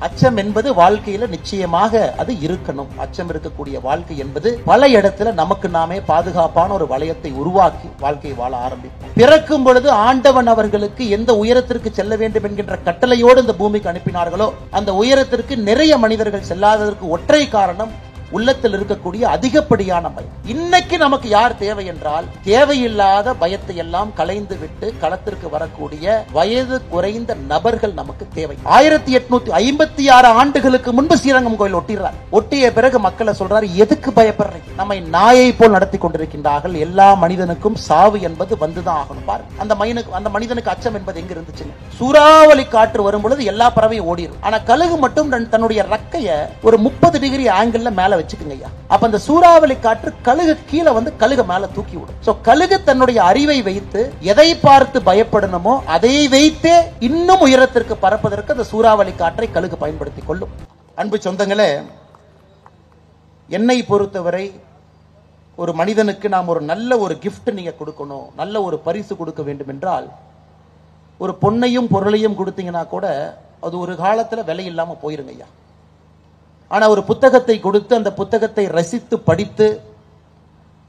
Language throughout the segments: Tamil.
அச்சம் என்பது வாழ்க்கையில நிச்சயமாக அது இருக்கணும். அச்சம் இருக்கக்கூடிய வாழ்க்கை என்பது பல இடத்துல நமக்கு நாமே பாதுகாப்பான ஒரு வளையத்தை உருவாக்கி வாழ்க்கை வாழ ஆரம்பிப்போம். பிறக்கும் பொழுது ஆண்டவன் அவர்களுக்கு எந்த உயரத்திற்கு செல்ல வேண்டும் என்கின்ற கட்டளையோடு இந்த பூமிக்கு அனுப்பினார்களோ அந்த உயரத்திற்கு நிறைய மனிதர்கள் செல்லாததற்கு ஒற்றை காரணம் உள்ளத்தில் இருக்கக்கூடிய அதிகப்படியான பயம். இன்னைக்கு நமக்கு யார் தேவை என்றால், தேவையில்லாத பயத்தை எல்லாம் களைந்து விட்டு களத்திற்கு வரக்கூடிய வயது குறைந்த நபர்கள் நமக்கு தேவை. 1856 ஆண்டுகளுக்கு முன்பு ஸ்ரீரங்கம் கோயில் ஒட்டிடுறார். ஒட்டிய பிறகு மக்களை சொல்றாரு, எதுக்கு பயப்படுறீங்க? நம்மை நாயை போல் நடத்தி கொண்டிருக்கின்றார்கள். எல்லா மனிதனுக்கும் சாவு என்பது வந்துதான் ஆகணும். பாருங்க, அந்த மனிதனுக்கு அச்சம் என்பது எங்க இருந்துச்சு? சூறாவளி காற்று வரும் பொழுது எல்லா பறவையும் ஓடிடும். ஆனா கழுகு மட்டும் தன்னுடைய ரக்கைய ஒரு 30 டிகிரி ஆங்கிள் மேல வச்சுக்குங்க. அப்ப அந்த சூறாவளி காற்று கழுகு கீழே வந்து கழுக மேல தூக்கி விடும். சோ கழுகு தன்னுடைய அறிவை வைத்து எதை பார்த்து பயப்படணுமோ அதை வைத்தே இன்னும் உயரத்திற்கு பறப்பதற்கு அந்த சூறாவளி காற்றை கழுகு பயன்படுத்திக் கொள்ளும். அன்பு சொந்தங்களே, என்னை பொறுத்தவரை ஒரு மனிதனுக்கு நாம் ஒரு நல்ல ஒரு கிஃப்ட் நீங்க கொடுக்கணும், நல்ல ஒரு பரிசு கொடுக்க வேண்டும் என்றால், ஒரு பொன்னையும் பொருளையும் கொடுத்தீங்கன்னா கூட அது ஒரு காலத்துல விலை இல்லாம போயிருங்க ஐயா. ஆனா ஒரு புத்தகத்தை கொடுத்து அந்த புத்தகத்தை ரசித்து படித்து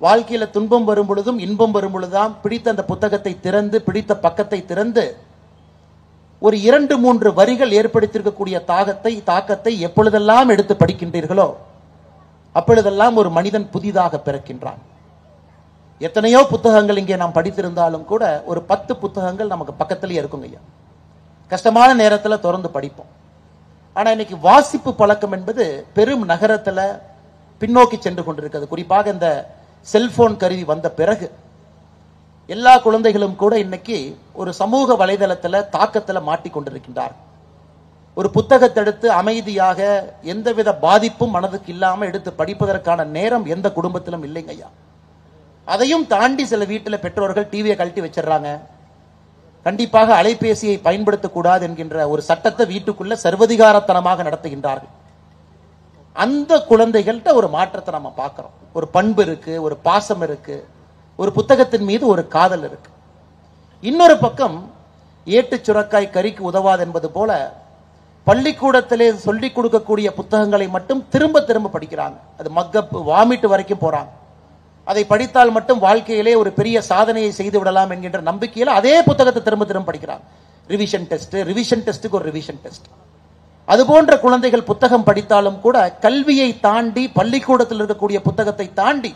வாழ்க்கையில துன்பம் வரும் பொழுதும் இன்பம் வரும் பொழுதுதான் பிடித்த அந்த புத்தகத்தை திறந்து பிடித்த பக்கத்தை திறந்து ஒரு 2-3 வரிகள் ஏற்படுத்தியிருக்கக்கூடிய தாக்கத்தை எப்பொழுதெல்லாம் எடுத்து படிக்கின்றீர்களோ அப்பொழுதெல்லாம் ஒரு மனிதன் புதிதாக பிறக்கின்றான். எத்தனையோ புத்தகங்கள் இங்கே நாம் படித்திருந்தாலும் கூட ஒரு 10 புத்தகங்கள் நமக்கு பக்கத்திலேயே இருக்குங்க ஐயா. கஷ்டமான நேரத்தில் திறந்து படிப்போம். ஆனா இன்னைக்கு வாசிப்பு பழக்கம் என்பது பெரும் நகரத்துல பின்னோக்கி சென்று கொண்டிருக்கிறது. குறிப்பாக இந்த செல்போன் கருவி வந்த பிறகு எல்லா குழந்தைகளும் கூட இன்னைக்கு ஒரு சமூக வலைதளத்துல தாக்கத்துல மாட்டிக்கொண்டிருக்கின்றார். ஒரு புத்தகத்தை எடுத்து அமைதியாக எந்தவித பாதிப்பும் மனதுக்கு இல்லாம எடுத்து படிப்பதற்கான நேரம் எந்த குடும்பத்திலும் இல்லைங்க ஐயா. அதையும் தாண்டி சில வீட்டில் பெற்றோர்கள் டிவியை கழட்டி வச்சிடறாங்க. கண்டிப்பாக அலைபேசியை பயன்படுத்தக்கூடாது என்கின்ற ஒரு சட்டத்தை வீட்டுக்குள்ள சர்வதிகாரத்தனமாக நடத்துகின்றார்கள். அந்த குழந்தைகள்கிட்ட ஒரு மாற்றத்தை நம்ம பார்க்கிறோம். ஒரு பண்பு இருக்கு, ஒரு பாசம் இருக்கு, ஒரு புத்தகத்தின் மீது ஒரு காதல் இருக்கு. இன்னொரு பக்கம் ஏட்டு சுரக்காய் கறிக்கு உதவாது என்பது போல பள்ளிக்கூடத்திலே சொல்லிக் கொடுக்கக்கூடிய புத்தகங்களை மட்டும் திரும்ப திரும்ப படிக்கிறாங்க. அது மக்கப் வாமிட்டு வரைக்கும் போறாங்க. அதை படித்தால் மட்டும் வாழ்க்கையிலே ஒரு பெரிய சாதனையை செய்து விடலாம் என்கின்ற நம்பிக்கையில் அதே புத்தகத்தை திரும்ப திரும்ப படிக்கிறாங்க. ரிவிஷன் டெஸ்ட்டுக்கு ஒரு ரிவிஷன் டெஸ்ட். அது போன்ற குழந்தைகள் புத்தகம் படித்தாலும் கூட கல்வியை தாண்டி பள்ளிக்கூடத்தில் இருக்கக்கூடிய புத்தகத்தை தாண்டி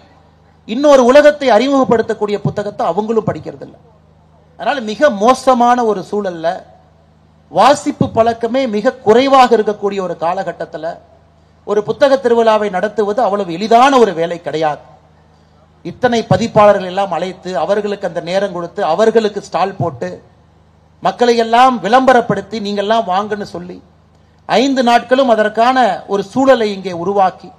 இன்னொரு உலகத்தை அறிமுகப்படுத்தக்கூடிய புத்தகத்தை அவங்களும் படிக்கிறது இல்லை. அதனால மிக மோசமான ஒரு சூழல்ல வாசிப்பு பழக்கமே மிக குறைவாக இருக்கக்கூடிய ஒரு காலகட்டத்தில் ஒரு புத்தக திருவிழாவை நடத்துவது அவ்வளவு எளிதான ஒரு வேலை கிடையாது. இத்தனை பதிப்பாளர்கள் எல்லாம் அழைத்து அவர்களுக்கு அந்த நேரம் கொடுத்து அவர்களுக்கு ஸ்டால் போட்டு மக்களை எல்லாம் விளம்பரப்படுத்தி நீங்கெல்லாம் வாங்கன்னு சொல்லி 5 நாட்களும் அதற்கான ஒரு சூழலை இங்கே உருவாக்கி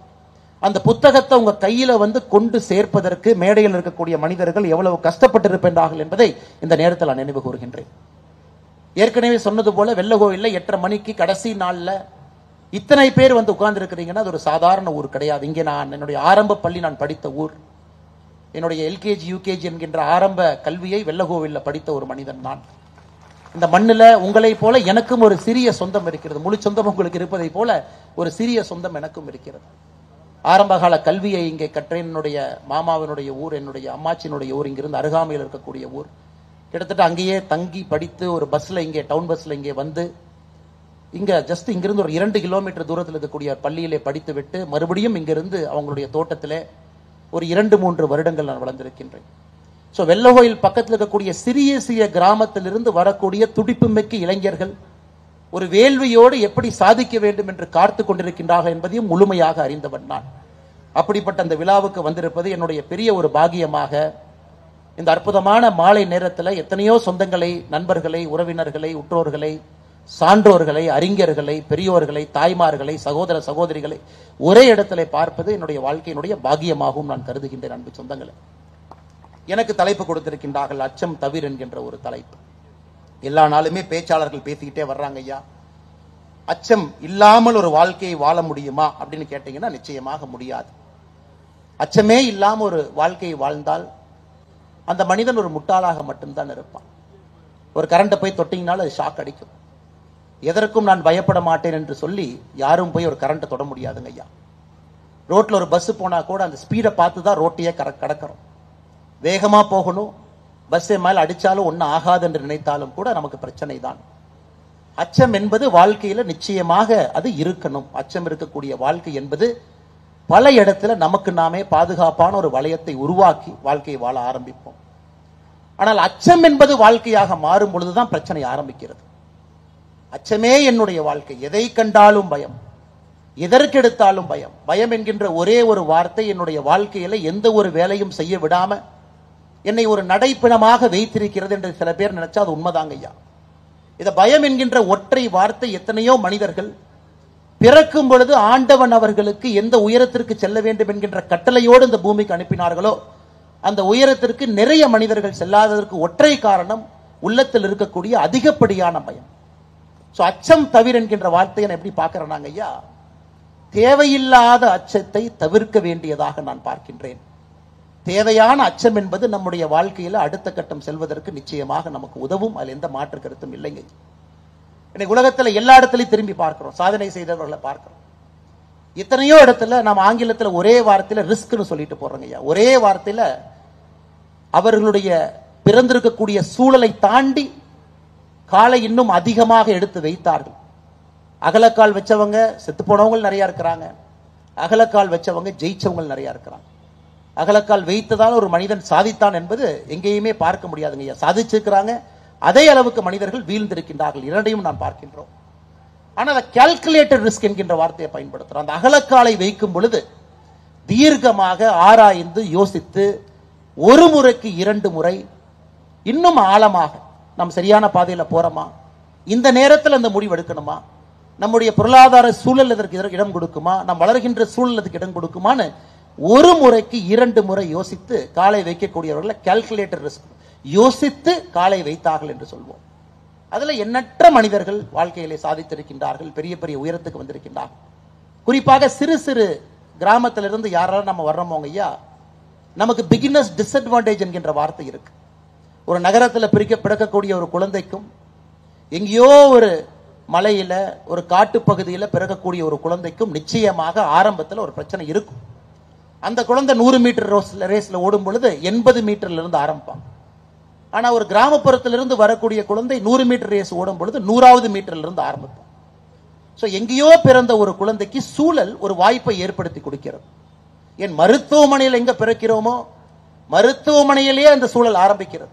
அந்த புத்தகத்தை உங்க கையில வந்து கொண்டு சேர்ப்பதற்கு மேடையில் இருக்கக்கூடிய மனிதர்கள் எவ்வளவு கஷ்டப்பட்டிருப்பார்கள் என்பதை இந்த நேரத்தில் நான் நினைவு கூறுகின்றேன். ஏற்கனவே சொன்னது போல வெள்ள கோயில்ல 8:30 மணிக்கு கடைசி நாள்ல இத்தனை பேர் வந்து உட்கார்ந்து இருக்கிறீங்கன்னா அது ஒரு சாதாரண ஊர் கிடையாது. இங்கே நான் என்னுடைய ஆரம்ப பள்ளி நான் படித்த ஊர். என்னுடைய எல்கேஜி யூகேஜி என்கின்ற ஆரம்ப கல்வியை வெள்ளகோவில்ல படித்த ஒரு மனிதன் நான். இந்த மண்ணில் உங்களை போல எனக்கும் ஒரு சிறிய சொந்தம் இருக்கிறது. முழு சொந்தம் உங்களுக்கு இருப்பதை போல ஒரு சிறிய சொந்தம் எனக்கும் இருக்கிறது. ஆரம்பகால கல்வியை இங்கே கற்றேன். என்னுடைய மாமாவினுடைய ஊர், என்னுடைய அம்மாச்சியினுடைய ஊர், இங்கிருந்து அருகாமையில் இருக்கக்கூடிய ஊர். கிட்டத்தட்ட அங்கேயே தங்கி படித்து ஒரு பஸ்ல இங்கே டவுன் பஸ்ல இங்கே வந்து இங்க ஜஸ்ட் இங்கிருந்து ஒரு 2 கிலோமீட்டர் தூரத்தில் இருக்கக்கூடிய பள்ளியிலே படித்து விட்டு மறுபடியும் இங்கிருந்து அவங்களுடைய தோட்டத்திலே ஒரு 2-3 வருடங்கள் நான் வளர்ந்திருக்கின்றேன். ஸோ வெள்ளகோயில் பக்கத்தில் இருக்கக்கூடிய சிறிய கிராமத்திலிருந்து வரக்கூடிய துடிப்புமிக்க இளைஞர்கள் ஒரு வேள்வியோடு எப்படி சாதிக்க வேண்டும் என்று காத்து கொண்டிருக்கின்றார்கள் என்பதையும் முழுமையாக அறிந்தவன் நான். அப்படிப்பட்ட அந்த விழாவுக்கு வந்திருப்பது என்னுடைய பெரிய ஒரு பாகியமாக இந்த அற்புதமான மாலை நேரத்தில் எத்தனையோ சொந்தங்களை, நண்பர்களை, உறவினர்களை, உற்றோர்களை, சான்றோர்களை, அறிஞர்களை, பெரியோர்களை, தாய்மார்களை, சகோதர சகோதரிகளை ஒரே இடத்துல பார்ப்பது என்னுடைய வாழ்க்கையினுடைய பாகியமாகவும் நான் கருதுகின்றேன். அன்பு சொந்தங்களை, எனக்கு தலைப்பு கொடுத்திருக்கின்றார்கள் அச்சம் தவிர என்கின்ற ஒரு தலைப்பு. எல்லா நாளுமே பேச்சாளர்கள் பேசிக்கிட்டே வர்றாங்க ஐயா. அச்சம் இல்லாமல் ஒரு வாழ்க்கையை வாழ முடியுமா அப்படின்னு கேட்டீங்கன்னா நிச்சயமாக முடியாது. அச்சமே இல்லாம ஒரு வாழ்க்கையை வாழ்ந்தால் அந்த மனிதன் ஒரு முட்டாளாக மட்டும்தான் இருப்பான். ஒரு கரண்ட்டை போய் தொட்டிங்கனாலும் அது ஷாக் அடிக்கும். எதற்கும் நான் பயப்பட மாட்டேன் என்று சொல்லி யாரும் போய் ஒரு கரண்ட் தொட முடியாதுங்க ஐயா. ரோட்ல ஒரு பஸ் போனா கூட அந்த ஸ்பீடை பார்த்து தான் ரோட்டையே கடக்கிறோம். வேகமா போகணும், பஸ் மேல அடிச்சாலும் ஒன்னும் ஆகாது என்று நினைத்தாலும் கூட நமக்கு பிரச்சனை தான். அச்சம் என்பது வாழ்க்கையில நிச்சயமாக அது இருக்கணும். அச்சம் இருக்கக்கூடிய வாழ்க்கை என்பது பல இடத்துல நமக்கு நாமே பாதுகாப்பான ஒரு வளையத்தை உருவாக்கி வாழ்க்கையை வாழ ஆரம்பிப்போம். ஆனால் அச்சம் என்பது வாழ்க்கையாக மாறும் பொழுதுதான் பிரச்சனை ஆரம்பிக்கிறது. அச்சமே என்னுடைய வாழ்க்கை, எதை கண்டாலும் பயம், எதற்கெடுத்தாலும் பயம். பயம் என்கின்ற ஒரே ஒரு வார்த்தை என்னுடைய வாழ்க்கையில எந்த ஒரு வேலையும் செய்ய விடாம என்னை ஒரு நடைப்பிணமாக வைத்திருக்கிறது என்று சில பேர் நினைச்சா அது உண்மைதாங்க ஐயா. இத பயம் என்கின்ற ஒற்றை வார்த்தை எத்தனையோ மனிதர்கள் பிறக்கும் பொழுது ஆண்டவன் அவர்களுக்கு எந்த உயரத்திற்கு செல்ல வேண்டும் என்கின்ற கட்டளையோடு இந்த பூமிக்கு அனுப்பினார்களோ அந்த உயரத்திற்கு நிறைய மனிதர்கள் செல்லாததற்கு ஒற்றை காரணம் உள்ளத்தில் இருக்கக்கூடிய அதிகப்படியான பயம். அச்சம் தவிர என்கின்ற வார்த்தையை நான் எப்படி பார்க்கிறேன் ஐயா, தேவையில்லாத அச்சத்தை தவிர்க்க வேண்டியதாக நான் பார்க்கின்றேன். தேவையான அச்சம் என்பது நம்முடைய வாழ்க்கையில அடுத்த கட்டம் செல்வதற்கு நிச்சயமாக நமக்கு உதவும். அதில் எந்த மாற்று கருத்தும் இல்லைங்க. இன்னைக்கு உலகத்துல எல்லா இடத்துலையும் திரும்பி பார்க்கிறோம், சாதனை செய்தவர்களை பார்க்கிறோம். எத்தனையோ இடத்துல நாம் ஆங்கிலத்துல ஒரே வார்த்தையில ரிஸ்க்னு சொல்லிட்டு போறோங்க ஐயா. ஒரே வார்த்தையில அவர்களுடைய பிறந்திருக்கக்கூடிய சூழலை தாண்டி காலை இன்னும் அதிகமாக எடுத்து வைத்தார்கள். அகலக்கால் வச்சவங்க செத்து போனவங்க நிறைய இருக்கிறாங்க, அகலக்கால் வச்சவங்க ஜெயிச்சவங்க நிறைய இருக்கிறாங்க. அகலக்கால் வைத்ததால் ஒரு மனிதன் சாதித்தான் என்பது எங்கேயுமே பார்க்க முடியாதுங்க ஐயா. சாதிச்சிருக்கிறாங்க, அதே அளவுக்கு மனிதர்கள் வீழ்ந்திருக்கின்றார்கள். இரண்டையும் நாம் பார்க்கின்றோம். ஆனால் கால்குலேட்டட் ரிஸ்க் என்கின்ற வார்த்தையை பயன்படுத்துறோம். அந்த அகலக்காலை வைக்கும் பொழுது தீர்க்கமாக ஆராய்ந்து யோசித்து ஒரு முறைக்கு 2 முறை இன்னும் ஆழமாக நாம் சரியான பாதையில போறோமா, இந்த நேரத்தில் அந்த முடிவு எடுக்கணுமா, நம்முடைய பொருளாதார சூழல் இதற்கு இடம் கொடுக்குமா, நாம் வளர்கின்ற சூழல் அதுக்கு இடம் கொடுக்குமான்னு ஒரு முறைக்கு 2 முறை யோசித்து காலை வைக்கக்கூடியவர்களை கால்குலேட்டர் ரிஸ்க் யோசித்து காலை வைத்தார்கள் என்று சொல்வோம். அதுல எண்ணற்ற மனிதர்கள் வாழ்க்கையிலே சாதித்திருக்கின்றார்கள், பெரிய பெரிய உயரத்துக்கு வந்திருக்கின்றார்கள். குறிப்பாக சிறு சிறு கிராமத்திலிருந்து யாராலும் நம்ம வர்றோமோங்க ஐயா, நமக்கு பிகினர்ஸ் டிஸ்அட்வான்டேஜ் என்கின்ற வார்த்தை இருக்கு. ஒரு நகரத்தில் பிறக்கக்கூடிய ஒரு குழந்தைக்கும் எங்கேயோ ஒரு மலையில ஒரு காட்டு பகுதியில் பிறக்கக்கூடிய ஒரு குழந்தைக்கும் நிச்சயமாக ஆரம்பத்தில் ஒரு பிரச்சனை இருக்கும். அந்த குழந்தை 100 மீட்டர் ரேஸ்ல ஓடும் பொழுது 80 மீட்டர்ல இருந்து ஆரம்பிப்பாங்க. ஆனா ஒரு கிராமப்புறத்திலிருந்து வரக்கூடிய குழந்தை 100 மீட்டர் ரேஸ் ஓடும் பொழுது 100வது மீட்டர்ல இருந்து ஆரம்பிப்பாங்க. எங்கேயோ பிறந்த ஒரு குழந்தைக்கு சூழல் ஒரு வாய்ப்பை ஏற்படுத்தி கொடுக்கிறது. என் மருத்துவமனையில் எங்க பிறக்கிறோமோ மருத்துவமனையிலேயே அந்த சூழல் ஆரம்பிக்கிறது.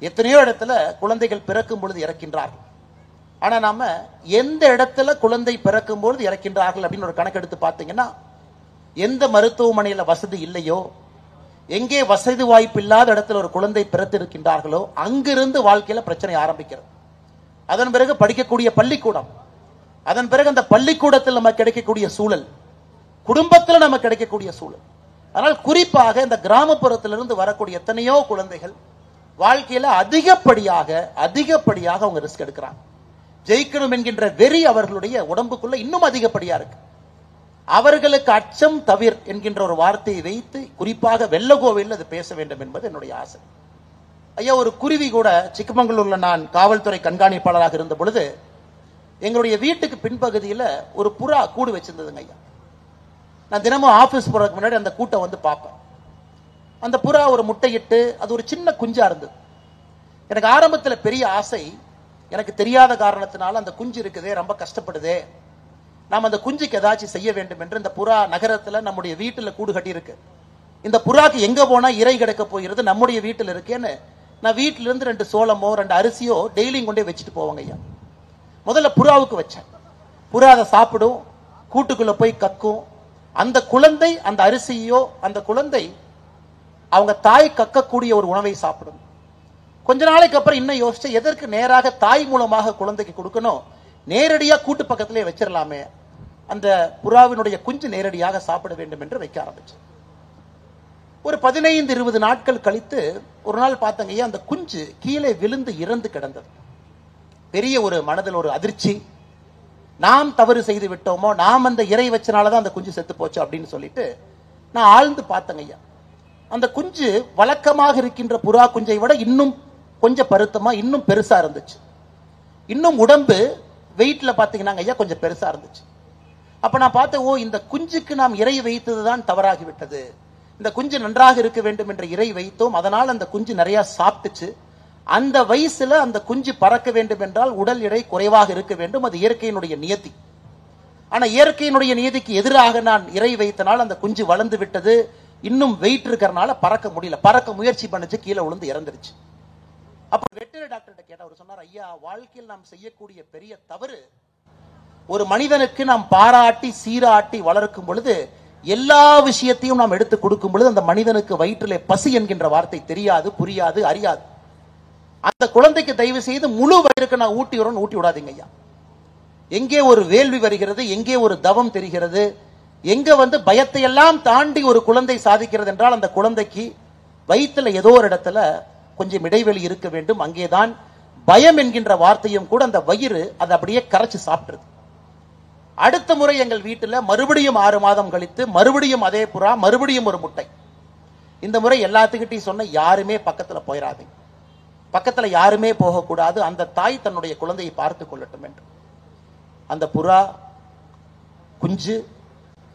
எத்தனையோ இடத்துல குழந்தைகள் பிறக்கும் பொழுது இறக்கின்றார்கள். ஆனா நாம எந்த இடத்துல குழந்தை பிறக்கும் பொழுது இறக்கின்றார்கள் அப்படின்னு ஒரு கணக்கெடுத்து பார்த்தீங்கன்னா, எந்த மருத்துவமனையில வசதி இல்லையோ, எங்கே வசதி வாய்ப்பு இல்லாத இடத்துல ஒரு குழந்தை பிறத்திருக்கின்றார்களோ அங்கிருந்து வாழ்க்கையில பிரச்சனை ஆரம்பிக்கிறது. அதன் பிறகு படிக்கக்கூடிய பள்ளிக்கூடம், அதன் பிறகு அந்த பள்ளிக்கூடத்தில் நமக்கு கிடைக்கக்கூடிய சூழல், குடும்பத்தில் நமக்கு கிடைக்கக்கூடிய சூழல். ஆனால் குறிப்பாக இந்த கிராமப்புறத்திலிருந்து வரக்கூடிய எத்தனையோ குழந்தைகள் வாழ்க்கையில அதிகப்படியாக அவங்க ரிஸ்க் எடுக்கிறாங்க. ஜெயிக்கணும் என்கின்ற வெறி அவர்களுடைய உடம்புக்குள்ள இன்னும் அதிகப்படியா இருக்கு. அவர்களுக்கு அச்சம் தவிர என்கின்ற ஒரு வார்த்தையை வைத்து குறிப்பாக வெள்ளகோவையில் அது பேச வேண்டும் என்பது என்னுடைய ஆசை. ஐயா, ஒரு குருவி கூட சிக்கமங்களூர்ல நான் காவல்துறை கண்காணிப்பாளராக இருந்த பொழுது எங்களுடைய வீட்டுக்கு பின்பகுதியில் ஒரு புறா கூடு வச்சிருந்ததுங்க ஐயா. நான் தினமும் ஆபீஸ் போறதுக்கு முன்னாடி அந்த கூட்டை வந்து பார்ப்பேன். அந்த புறா ஒரு முட்டையிட்டு அது ஒரு சின்ன குஞ்சா இருந்தது. எனக்கு ஆரம்பத்தில் பெரிய ஆசை, எனக்கு தெரியாத காரணத்தினால அந்த குஞ்சு இருக்குதே, ரொம்ப கஷ்டப்படுதே, நாம் அந்த குஞ்சுக்கு ஏதாச்சும் செய்ய வேண்டும் என்று. இந்த புறா நகரத்தில் நம்முடைய வீட்டில் கூடு கட்டி இருக்கு. இந்த புறாக்கு எங்க போனா இறை கிடைக்க போகிறது, நம்முடைய வீட்டில் இருக்கேன்னு நான் வீட்டில இருந்து 2 சோளமோ 2 அரிசியோ டெய்லியும் கொண்டே வச்சுட்டு போவாங்க ஐயா. முதல்ல புறாவுக்கு வச்சேன். புறா அதை சாப்பிடும், கூட்டுக்குள்ள போய் கக்கும். அந்த குழந்தை அந்த அரிசியோ அந்த குழந்தை அவங்க தாய் கக்கக்கூடிய ஒரு உணவை சாப்பிடும். கொஞ்ச நாளைக்கு அப்புறம் இன்னும் யோசிச்சு, எதற்கு நேராக தாய் மூலமாக குழந்தைக்கு கொடுக்கணும், நேரடியா கூட்டு பக்கத்திலே வச்சிடலாமே, அந்த புறாவினுடைய குஞ்சு நேரடியாக சாப்பிட வேண்டும் என்று வைக்க ஆரம்பிச்சேன். ஒரு 15-20 நாட்கள் கழித்து ஒரு நாள் பார்த்தங்க, அந்த குஞ்சு கீழே விழுந்து இறந்து கிடந்தது. பெரிய ஒரு மனதில் ஒரு அதிர்ச்சி, நாம் தவறு செய்து விட்டோமோ, நாம் அந்த இறை வச்சனாலதான் அந்த குஞ்சு செத்து போச்சு அப்படின்னு சொல்லிட்டு நான் ஆழ்ந்து பார்த்தங்க ஐயா. அந்த குஞ்சு வழக்கமாக இருக்கின்ற புறா குஞ்சை விட இன்னும் கொஞ்சம் பருத்தமா இன்னும் பெருசா இருந்துச்சு. இன்னும் உடம்பு வெயிட்ல பாத்தீங்கன்னா ஐயா கொஞ்சம் பெருசா இருந்துச்சு. அப்ப நான் பார்த்தேன், ஓ இந்த குஞ்சுக்கு நாம் இறை வைத்ததுதான் தவறாகிவிட்டது. இந்த குஞ்சு நன்றாக இருக்க வேண்டும் என்ற இறை வைத்தோம், அதனால் அந்த குஞ்சு நிறைய சாப்பிட்டுச்சு. அந்த வயசுல அந்த குஞ்சு பறக்க வேண்டும் என்றால் உடல் எடை குறைவாக இருக்க வேண்டும், அது இயற்கையினுடைய நியதி. ஆனா இயற்கையினுடைய நியதிக்கு எதிராக நான் இறை வைத்தனால் அந்த குஞ்சு வளர்ந்து விட்டது, இன்னும் வெயிட் இருக்கிறனால பறக்க முடியல. பறக்க முயற்சி பண்ணுச்சு, கீழே விழுந்து இறந்துருச்சு. அப்ப வெட்டரி டாக்டர்கிட்ட கேட்ட, அவர் சொன்னார், ஐயா வாழ்க்கையில் நாம் செய்யக்கூடிய பெரிய தவறு, ஒரு மனிதனுக்கு நாம் பாராட்டி சீராட்டி வளர்க்கும் பொழுது எல்லா விஷயத்தையும் நாம் எடுத்து கொடுக்கும் பொழுது அந்த மனிதனுக்கு வயிற்றிலே பசி என்கின்ற வார்த்தை தெரியாது, புரியாது, அறியாது. அந்த குழந்தைக்கு தயவு செய்து முழு வயிறுக்கு நான் ஊட்டி வரணும் ஊட்டி விடாதீங்க ஐயா. எங்கே ஒரு வேள்வி வருகிறது, எங்கே ஒரு தவம் தெரிகிறது, எங்க பயத்தை எல்லாம் தாண்டி ஒரு குழந்தை சாதிக்கிறது என்றால் அந்த குழந்தைக்கு வயிற்றுல ஏதோ ஒரு இடத்துல கொஞ்சம் இடைவெளி இருக்க வேண்டும். அங்கேதான் பயம் என்கின்ற வார்த்தையும் கூட அந்த வயிறு அதை அப்படியே கரைச்சு சாப்பிடுறது. அடுத்த முறை எங்கள் வீட்டில் மறுபடியும் 6 மாதம் கழித்து மறுபடியும் அதே புறா, மறுபடியும் ஒரு முட்டை. இந்த முறை எல்லாத்துக்கிட்டையும் சொன்ன, யாருமே பக்கத்துல போயிடாதீங்க, பக்கத்துல யாருமே போகக்கூடாது, அந்த தாய் தன்னுடைய குழந்தையை பார்த்து கொள்ளட்டும் என்று. அந்த புறா குஞ்சு,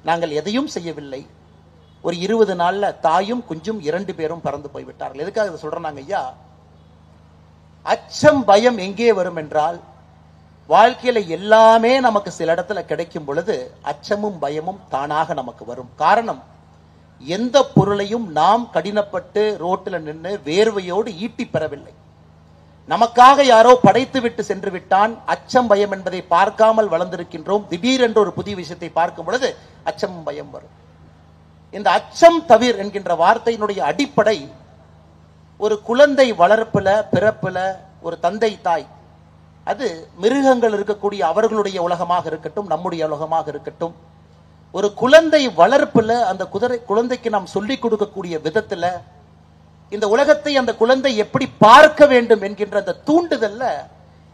நாங்கள் எதையும் செய்யவில்லை, ஒரு 20 நாள்ல தாயும் குஞ்சும் 2 பேரும் பறந்து போய்விட்டார்கள். எதுக்காக இதை சொல்றாங்க ஐயா? அச்சம் பயம் எங்கே வரும் என்றால், வாழ்க்கையில எல்லாமே நமக்கு சில இடத்துல கிடைக்கும் பொழுது அச்சமும் பயமும் தானாக நமக்கு வரும். காரணம், எந்த பொருளையும் நாம் கடினப்பட்டு ரோட்டில் நின்று வேர்வையோடு ஈட்டி பெறவில்லை. நமக்காக யாரோ படைத்து விட்டு சென்று விட்டான். அச்சம் பயம் என்பதை பார்க்காமல் வளர்ந்திருக்கின்றோம். திடீரென்று ஒரு புதிய விஷயத்தை பார்க்கும் பொழுது அச்சமும் பயம் வரும். இந்த அச்சம் தவிர் என்கின்ற வார்த்தையினுடைய அடிப்படை, ஒரு குழந்தை வளர்ப்புல பிறப்புல ஒரு தந்தை தாய், அது மிருகங்கள் இருக்கக்கூடிய அவர்களுடைய உலகமாக இருக்கட்டும், நம்முடைய உலகமாக இருக்கட்டும், ஒரு குழந்தை வளர்ப்புல அந்த குழந்தைக்கு நாம் சொல்லிக் கொடுக்கக்கூடிய விதத்துல இந்த உலகத்தை அந்த குழந்தை எப்படி பார்க்க வேண்டும் என்கின்ற அந்த தூண்டுதல்ல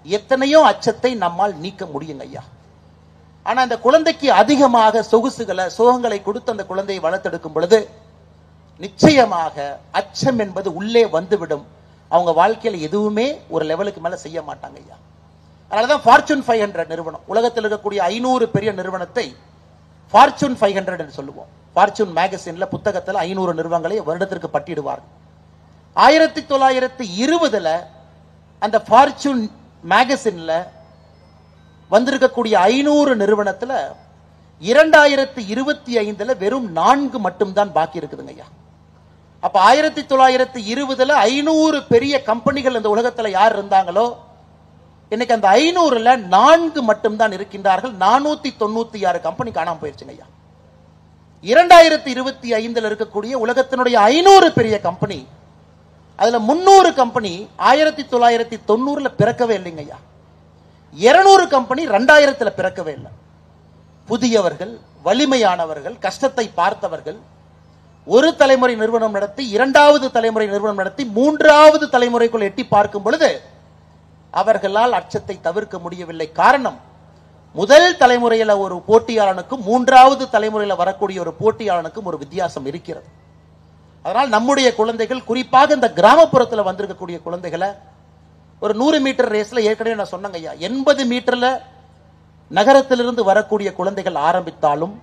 எத்தனையோ அச்சத்தை நம்மால் நீக்க முடியும் ஐயா. ஆனா அந்த குழந்தைக்கு அதிகமாக சொகுசுகளை சுகங்களை கொடுத்து அந்த குழந்தையை வளர்த்தெடுக்கும் பொழுது நிச்சயமாக அச்சம் என்பது உள்ளே வந்துவிடும். அவங்க வாழ்க்கையில எதுவுமே ஒரு லெவலுக்கு மேல செய்ய மாட்டாங்க ஐயா. அதனாலதான் ஃபார்ச்சூன் 500 நிறுவனம், உலகத்தில் இருக்கக்கூடிய 500 பெரிய நிறுவனத்தை ஃபார்ச்சூன் 500 என்று சொல்லுவோம். ஃபார்ச்சூன் மேகசின்ல புத்தகத்தில் 500 நிறுவனங்களை வருடத்திற்கு பட்டிடுவார்கள். 1920 அந்த ஃபார்ச்சூன் மேகசின்ல வந்திருக்கக்கூடிய 500 நிறுவனத்துல 2025 வெறும் 4 மட்டும்தான் பாக்கி இருக்குதுங்க ஐயா. அப்ப 1920 500 பெரிய கம்பெனிகள் இந்த உலகத்துல யார் இருந்தாங்களோ, இன்னைக்கு அந்த 500ல 4 மட்டும்தான் இருக்கின்றார்கள். 496 கம்பெனி காணாம போயிருச்சுங்க ஐயா. 2025 இருக்கக்கூடிய உலகத்தினுடைய 500 பெரிய கம்பெனி, அதுல 300 கம்பெனி 1990 பிறக்கவே இல்லைங்க ஐயா. 200 கம்பெனி 2000 பிறக்கவே இல்லை. புதியவர்கள், வலிமையானவர்கள், கஷ்டத்தை பார்த்தவர்கள், ஒரு தலைமுறை நிறுவனம் நடத்தி 2வது தலைமுறை நிறுவனம் நடத்தி 3வது தலைமுறைக்குள் எட்டி பார்க்கும் பொழுது அவர்களால் அச்சத்தை தவிர்க்க முடியவில்லை. காரணம், முதல் தலைமுறையில ஒரு போட்டியாளனுக்கும் 3வது தலைமுறையில வரக்கூடிய ஒரு போட்டியாளனுக்கும் ஒரு வித்தியாசம் இருக்கிறது. அதனால் நம்முடைய குழந்தைகள், குறிப்பாக இந்த கிராமப்புறத்தில் வந்திருக்கக்கூடிய குழந்தைகளை, ஒரு 100 மீட்டர் ரேஸ்ல ஏற்கனவே நான் சொன்னங்க ஐயா, 80 மீட்டர்ல நகரத்திலிருந்து வரக்கூடிய குழந்தைகள் ஆரம்பித்தாலும்,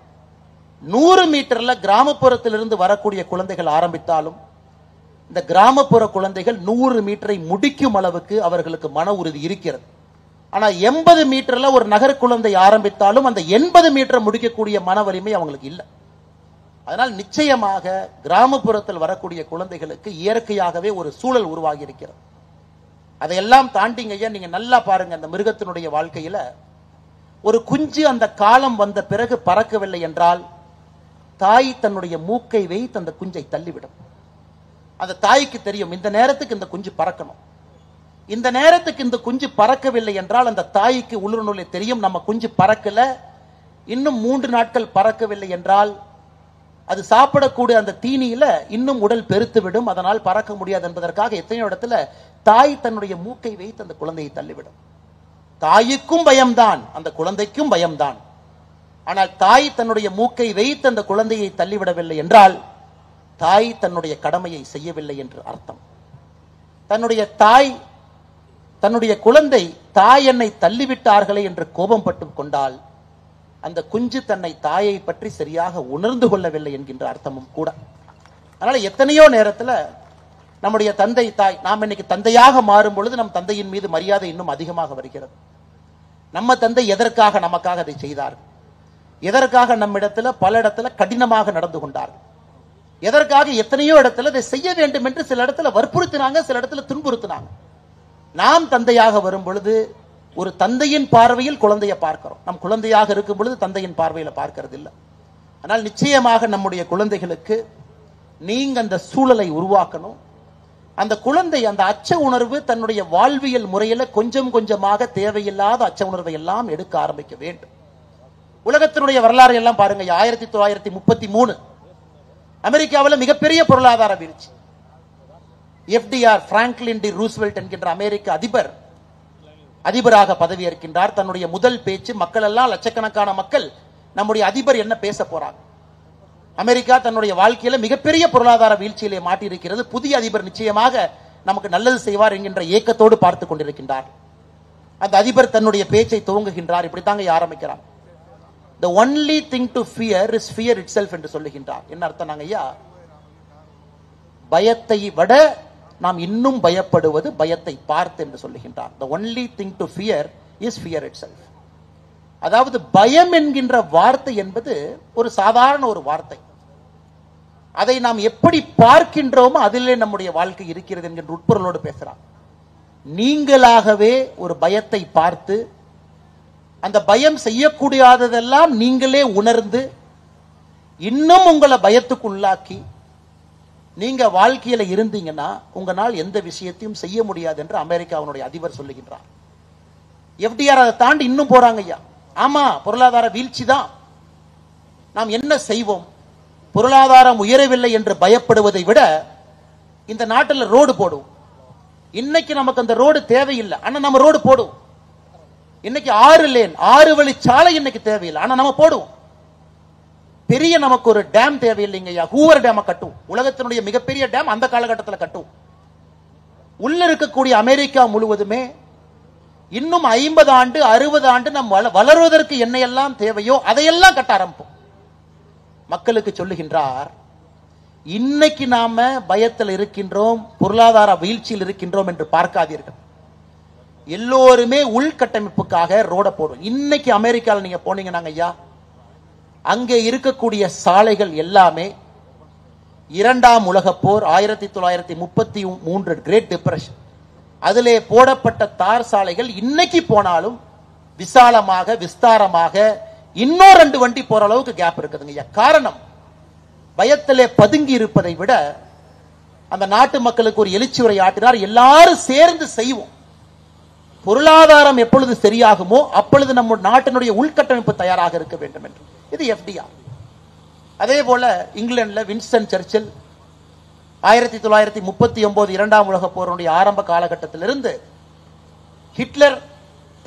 100 மீட்டர்ல கிராமப்புறத்திலிருந்து வரக்கூடிய குழந்தைகள் ஆரம்பித்தாலும், இந்த கிராமப்புற குழந்தைகள் 100 மீட்டரை முடிக்கும் அளவுக்கு அவர்களுக்கு மன உறுதி இருக்கிறது. ஆனா 80 மீட்டர்ல ஒரு நகர குழந்தை ஆரம்பித்தாலும் அந்த 80 மீட்டரை முடிக்கக்கூடிய மன வலிமை அவங்களுக்கு இல்லை. அதனால் நிச்சயமாக கிராமப்புறத்தில் வரக்கூடிய குழந்தைகளுக்கு இயற்கையாகவே ஒரு சூழல் உருவாகி இருக்கிறது. அதையெல்லாம் தாண்டிங்க ஐயா, நீங்க நல்லா பாருங்க, அந்த மிருகத்தினுடைய வாழ்க்கையில ஒரு குஞ்சு அந்த காலம் வந்த பிறகு பறக்கவில்லை என்றால் தாய் தன்னுடைய மூக்கை வைத்து அந்த குஞ்சை தள்ளிவிடும். அந்த தாய்க்கு தெரியும் இந்த நேரத்துக்கு இந்த குஞ்சு பறக்கணும். இந்த நேரத்துக்கு இந்த குஞ்சு பறக்கவில்லை என்றால் அந்த தாய்க்கு உள்ளுணர்வுல தெரியும் நம்ம குஞ்சு பறக்கல, இன்னும் 3 நாட்கள் பறக்கவில்லை என்றால் அது சாப்பிடக்கூடிய அந்த தீனியில இன்னும் உடல் பெருத்து விடும், அதனால் பறக்க முடியாது என்பதற்காக எத்தனையோ இடத்துல தாய் தன்னுடைய மூக்கை வைத்து அந்த குழந்தையை தள்ளிவிடும். தாய்க்கும் பயம்தான், அந்த குழந்தைக்கும் பயம்தான். ஆனால் தாய் தன்னுடைய மூக்கை வைத்து அந்த குழந்தையை தள்ளிவிடவில்லை என்றால் தாய் தன்னுடைய கடமையை செய்யவில்லை என்று அர்த்தம். தன்னுடைய தாய் தன்னுடைய குழந்தை தாய் என்னை தள்ளிவிட்டார்களே என்று கோபம் பட்டு கொண்டால் அந்த குஞ்சு தன்னை தாயை பற்றி சரியாக உணர்ந்து கொள்ளவில்லை என்கின்ற அர்த்தமும் கூட. அதனால எத்தனையோ நேரத்தில் நம்முடைய தந்தை தாய், நாம் இன்னைக்கு தந்தையாக மாறும் பொழுது நம் தந்தையின் மீது மரியாதை இன்னும் அதிகமாக வருகிறது. நம்ம தந்தை எதற்காக நமக்காக அதை செய்தார், எதற்காக நம்மிடத்துல பல இடத்துல கடினமாக நடந்து கொண்டார்கள், எதற்காக எத்தனையோ இடத்துல அதை செய்ய வேண்டும் என்று சில இடத்துல வற்புறுத்தினாங்க, சில இடத்துல துன்புறுத்தினாங்க. நாம் தந்தையாக வரும் பொழுது ஒரு தந்தையின் பார்வையில் குழந்தையை பார்க்கிறோம். நம் குழந்தையாக இருக்கும் பொழுது தந்தையின் பார்வையில பார்க்கிறது இல்லை. ஆனால் நிச்சயமாக நம்முடைய குழந்தைகளுக்கு நீங்க அந்த சூழலை உருவாக்கணும். அந்த குழந்தை அந்த அச்ச உணர்வு தன்னுடைய வாழ்வியல் முறையில கொஞ்சம் கொஞ்சமாக தேவையில்லாத அச்ச உணர்வை எல்லாம் எடுக்க ஆரம்பிக்க வேண்டும். உலகத்தினுடைய வரலாறு எல்லாம் பாருங்க. 1933 அமெரிக்காவில் மிகப்பெரிய பொருளாதார வீழ்ச்சி. FDR, பிராங்க்லின் டி ரூஸ்வெல்ட் என்கின்ற அமெரிக்க அதிபராக பதவியேற்கின்றார். தன்னுடைய முதல் பேச்சு, மக்கள் எல்லாம் லட்சக்கணக்கான மக்கள் நம்முடைய அதிபர் என்ன பேச போறாங்க. அமெரிக்கா தன்னுடைய வாழ்க்கையில மிகப்பெரிய பொருளாதார வீழ்ச்சியிலே மாட்டியிருக்கிறது. புதிய அதிபர் நிச்சயமாக நமக்கு நல்லது செய்வார் என்கின்ற ஏக்கத்தோடு பார்த்து கொண்டிருக்கின்றார். அந்த அதிபர் தன்னுடைய பேச்சை துவங்குகின்றார். இப்படித்தாங்க ஆரம்பிக்கிறார். The only thing to fear is fear itself என்று சொல்லுகின்றார். என்ன அர்த்தம் ஐயா? பயத்தை விட நாம் இன்னும் பயப்படுவது பயத்தை பார்த்து என்று சொல்லுகின்றார். The only thing to fear is fear itself. அதாவது பயம் என்கின்ற வார்த்தை என்பது ஒரு சாதாரண ஒரு வார்த்தை. அதை நாம் எப்படி பார்க்கின்றோமோ அதிலே நம்முடைய வாழ்க்கை இருக்கிறது என்கின்ற உட்பொருளோடு பேசுறார். நீங்களாகவே ஒரு பயத்தை பார்த்து அந்த பயம் செய்யக்கூடியாததெல்லாம் நீங்களே உணர்ந்து இன்னும் உங்களை பயத்துக்கு உள்ளாக்கி நீங்க வாழ்க்கையில இருந்தீங்கன்னா உங்களால் எந்த விஷயத்தையும் செய்ய முடியாது என்று அமெரிக்காவுடைய அதிபர் சொல்லுகின்றார். FDR அதை தாண்டி இன்னும் போறாங்க ஐயா. ஆமா, பொருளாதார வீழ்ச்சி தான். நாம் என்ன செய்வோம்? பொருளாதாரம் உயரவில்லை என்று பயப்படுவதை விட இந்த நாட்டில் ரோடு போடுவோம். இன்னைக்கு நமக்கு அந்த ரோடு தேவையில்லை, ஆனா நம்ம ரோடு போடுவோம். இன்னைக்கு 6 லேன் 6 வழி சாலை இன்னைக்கு தேவையில்லை, ஆனா நம்ம போடுவோம். பெரிய நமக்கு ஒரு டேம் தேவையில்லைங்க ஐயா. ஹூவர் டேமை கட்டுவோம். உலகத்தினுடைய மிகப்பெரிய டேம் அந்த காலகட்டத்தில் கட்டுவோம். உள்ள இருக்கக்கூடிய அமெரிக்கா முழுவதுமே இன்னும் 50 ஆண்டு 60 ஆண்டு நம் வளர்வதற்கு என்ன எல்லாம் தேவையோ அதையெல்லாம் கட்ட ஆரம்பிப்போம். மக்களுக்கு சொல்லுகின்றார், இன்னைக்கு நாம பயத்தில் இருக்கின்றோம், பொருளாதார வீழ்ச்சியில் இருக்கின்றோம் என்று பார்க்காதீர்கள். எல்லோருமே உள்கட்டமைப்புக்காக ரோட போடும். இன்னைக்கு அமெரிக்காவில் நீங்க போனீங்கன்னா ஐயா, அங்கே இருக்கக்கூடிய சாலைகள் எல்லாமே 2ஆம் உலகப் போர் 1933 கிரேட் டிப்ரெஷன் அதிலே போடப்பட்ட தார் சாலைகள் இன்னைக்கு போனாலும் விசாலமாக விஸ்தாரமாக இன்னும் 2 வண்டி போற அளவுக்கு கேப் இருக்குதுங்க. காரணம், பயத்திலே பதுங்கி இருப்பதை விட அந்த நாட்டு மக்களுக்கு ஒரு எழுச்சி உரை ஆற்றினார். எல்லாரும் சேர்ந்து செய்வோம். பொருளாதாரம் எப்பொழுது சரியாகுமோ அப்பொழுது நம்ம நாட்டினுடைய உள்கட்டமைப்பு தயாராக இருக்க வேண்டும் என்று. இது FDR. அதே போல இங்கிலாந்துல வின்ஸ்டன் சர்ச்சில் 1939 2ஆம் உலக போருடைய ஆரம்ப காலகட்டத்திலிருந்து ஹிட்லர்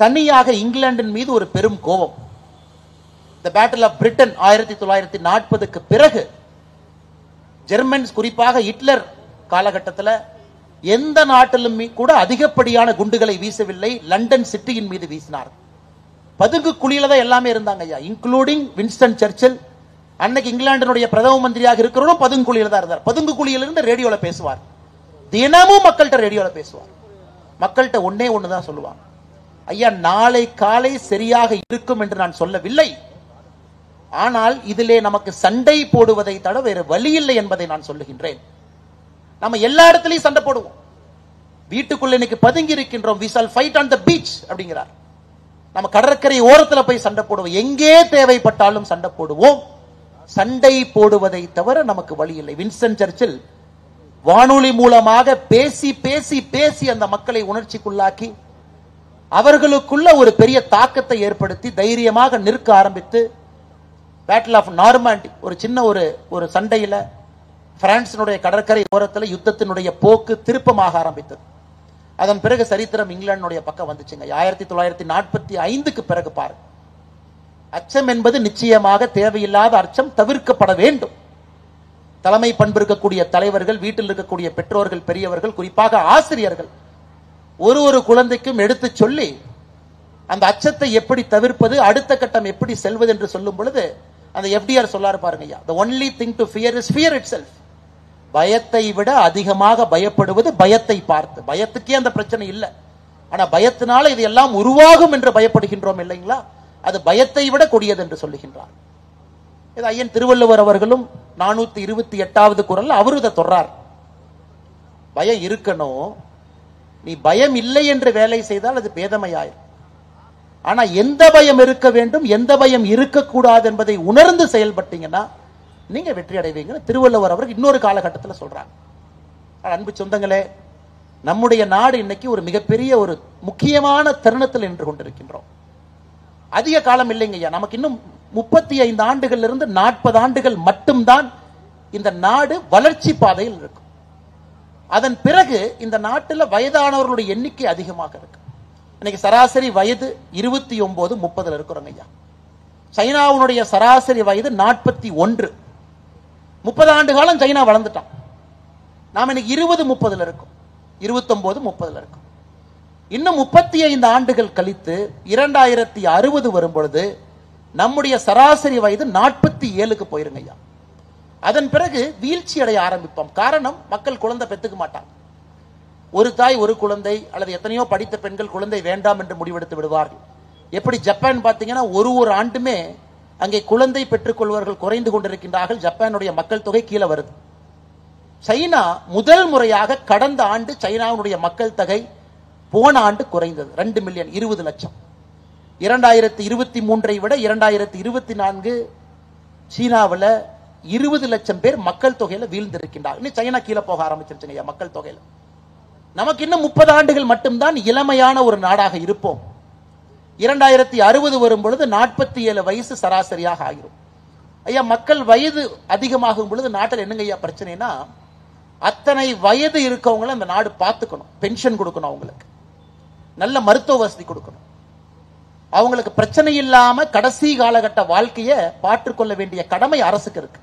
தனியாக இங்கிலாந்தின் மீது ஒரு பெரும் கோபம். தி பேட்டில் ஆஃப் பிரிட்டன் 1940க்கு பிறகு ஜெர்மன்ஸ், குறிப்பாக ஹிட்லர் காலகட்டத்தில் எந்த நாட்டிலும் கூட அதிகப்படியான குண்டுகளை வீசவில்லை. லண்டன் சிட்டியின் மீது வீசினார். பதுங்கு குழியில தான் எல்லாமே இருந்தாங்க ஐயா, இன்க்ளூடிங் வின்ஸ்டன் சர்ச்சில். அன்னைக்கு இங்கிலாந்தினுடைய பிரதம மந்திரியாக இருக்கிறவரும் பதுங்கு குழியில தான் இருந்தார். பதுங்கு குழியிலிருந்து ரேடியோல பேசுவார். தினமும் மக்கள்கிட்ட ரேடியோல பேசுவார். மக்கள்கிட்ட ஒண்ணுதான் சொல்லுவாங்க, ஐயா நாளை காலை சரியாக இருக்கும் என்று நான் சொல்லவில்லை, ஆனால் இதிலே நமக்கு சண்டை போடுவதை தவிர வேறு வழி இல்லை என்பதை நான் சொல்லுகின்றேன். நம்ம எல்லா இடத்துலயும் சண்டை போடுவோம். வீட்டுக்குள்ள இன்னைக்கு பதுங்கி இருக்கின்றோம். we shall fight on the beach அப்படிங்கிறார். நம்ம கடற்கரை ஓரத்தில் போய் சண்டை போடுவோம். எங்கே தேவைப்பட்டாலும் சண்டை போடுவோம். சண்டை போடுவதை தவிர நமக்கு வழி இல்லை. வின்ஸ்டன் சர்ச்சில் வானொலி மூலமாக பேசி பேசி பேசி அந்த மக்களை உணர்ச்சிக்குள்ளாக்கி அவர்களுக்குள்ள ஒரு பெரிய தாக்கத்தை ஏற்படுத்தி தைரியமாக நிற்க ஆரம்பித்து பேட்டில் ஆஃப் நார்மாண்டி ஒரு சின்ன ஒரு சண்டையில பிரான்சினுடைய கடற்கரை ஓரத்தில் யுத்தத்தினுடைய போக்கு திருப்பமாக ஆரம்பித்தது. அதன் பிறகு சரித்திரம் இங்கிலாந்துடைய பக்கம் வந்துச்சுங்க. 1945க்கு பிறகு பாருங்க, அச்சம் என்பது நிச்சயமாக தேவையில்லாத அச்சம் தவிர்க்கப்பட வேண்டும். தலைமை பண்பு இருக்கக்கூடிய தலைவர்கள், வீட்டில் இருக்கக்கூடிய பெற்றோர்கள், பெரியவர்கள், குறிப்பாக ஆசிரியர்கள் ஒரு குழந்தைக்கும் எடுத்து சொல்லி அந்த அச்சத்தை எப்படி தவிர்ப்பது, அடுத்த கட்டம் எப்படி செல்வது என்று சொல்லும் பொழுது அந்த எஃப்டிஆர் சொல்லாரு பாருங்க ஐயா, the only thing to fear is fear itself. பயத்தை விட அதிகமாக பயப்படுவது பயத்தை பார்த்து. பயத்துக்கே அந்த பிரச்சனை இல்லை, ஆனா பயத்தினால இது எல்லாம் உருவாகும் என்று பயப்படுகின்றோம் இல்லைங்களா, அது பயத்தை விட கொடியது என்று சொல்லுகின்றார். இது ஐயன் திருவள்ளுவர் அவர்களும் 428வது குறள் அவரு இதை தொடர்றார். பயம் இருக்கணும், நீ பயம் இல்லை என்று வேலை செய்தால் அது பேதமையாயிரும். ஆனா எந்த பயம் இருக்க வேண்டும், எந்த பயம் இருக்கக்கூடாது என்பதை உணர்ந்து செயல்பட்டீங்கன்னா நீங்க வெற்றி அடைவீங்க. திருவள்ளுவர் அவர்கள் இன்னொரு காலகட்டத்தில் சொல்றாங்க. அன்பு சொந்தங்களே, நம்முடைய நாடு இன்னைக்கு ஒரு மிகப்பெரிய ஒரு முக்கியமான தருணத்தில் நின்று கொண்டிருக்கின்றோம். அதிக காலம் இல்லைங்க ஐயா, நமக்கு இன்னும் 35 ஆண்டுகள் இருந்து 40 ஆண்டுகள் மட்டும்தான் இந்த நாடு வளர்ச்சி பாதையில் இருக்கும். அதன் பிறகு இந்த நாட்டில் வயதானவர்களுடைய எண்ணிக்கை அதிகமாக இருக்கு. இன்னைக்கு சராசரி வயது 29, 30 இருக்கிறோங்க ஐயா. சைனாவுடைய சராசரி வயது 41. 30 ஆண்டு காலம் சைனா வளர்ந்துட்டான். நாம இன்னைக்கு 20, 30 இருக்கும், 29, 30 இருக்கும். இன்னும் 35 ஆண்டுகள் கழித்து 2060 வரும் பொழுது நம்முடைய சராசரி வயது 47க்கு போயிருங்க ஐயா. அதன் பிறகு வீழ்ச்சி அடைய ஆரம்பிப்போம். காரணம், மக்கள் குழந்தை பெற்றுக்க மாட்டாங்க. ஒரு தாய் ஒரு குழந்தை, அல்லது எத்தனையோ படித்த பெண்கள் குழந்தை வேண்டாம் என்று முடிவெடுத்து விடுவார்கள். எப்படி ஜப்பான் பார்த்தீங்கன்னா ஒரு ஆண்டுமே அங்கே குழந்தை பெற்றுக்கொள்வர்கள் குறைந்து கொண்டிருக்கின்றார்கள். ஜப்பானுடைய மக்கள் தொகை கீழே வருது. சைனா முதல் முறையாக கடந்த ஆண்டு சைனாவுடைய மக்கள் தொகை போன ஆண்டு குறைந்தது 2 மில்லியன், 20 லட்சம். 2023 விட 2024 சீனாவில் 20 லட்சம் பேர் மக்கள் தொகையில வீழ்ந்திருக்கின்றார்கள். இன்னும் சைனா கீழே போக ஆரம்பிச்சிருச்சுங்க மக்கள் தொகையில. நமக்கு இன்னும் 30 ஆண்டுகள் மட்டும்தான் இளமையான ஒரு நாடாக இருப்போம். 2060 வரும் பொழுது 47 வயசு சராசரியாக ஆகிரும். ஐயா, மக்கள் வயது அதிகமாகும் பொழுது நாட்டில் என்னங்க ஐயா பிரச்சனைனா, அத்தனை வயது இருக்கவங்களை அந்த நாடு பார்த்துக்கணும், பென்ஷன் கொடுக்கணும், அவங்களுக்கு நல்ல மருத்துவ வசதி கொடுக்கணும், அவங்களுக்கு பிரச்சனை இல்லாம கடைசி காலகட்ட வாழ்க்கையை பாற்றுக்கொள்ள வேண்டிய கடமை அரசுக்கு இருக்கு.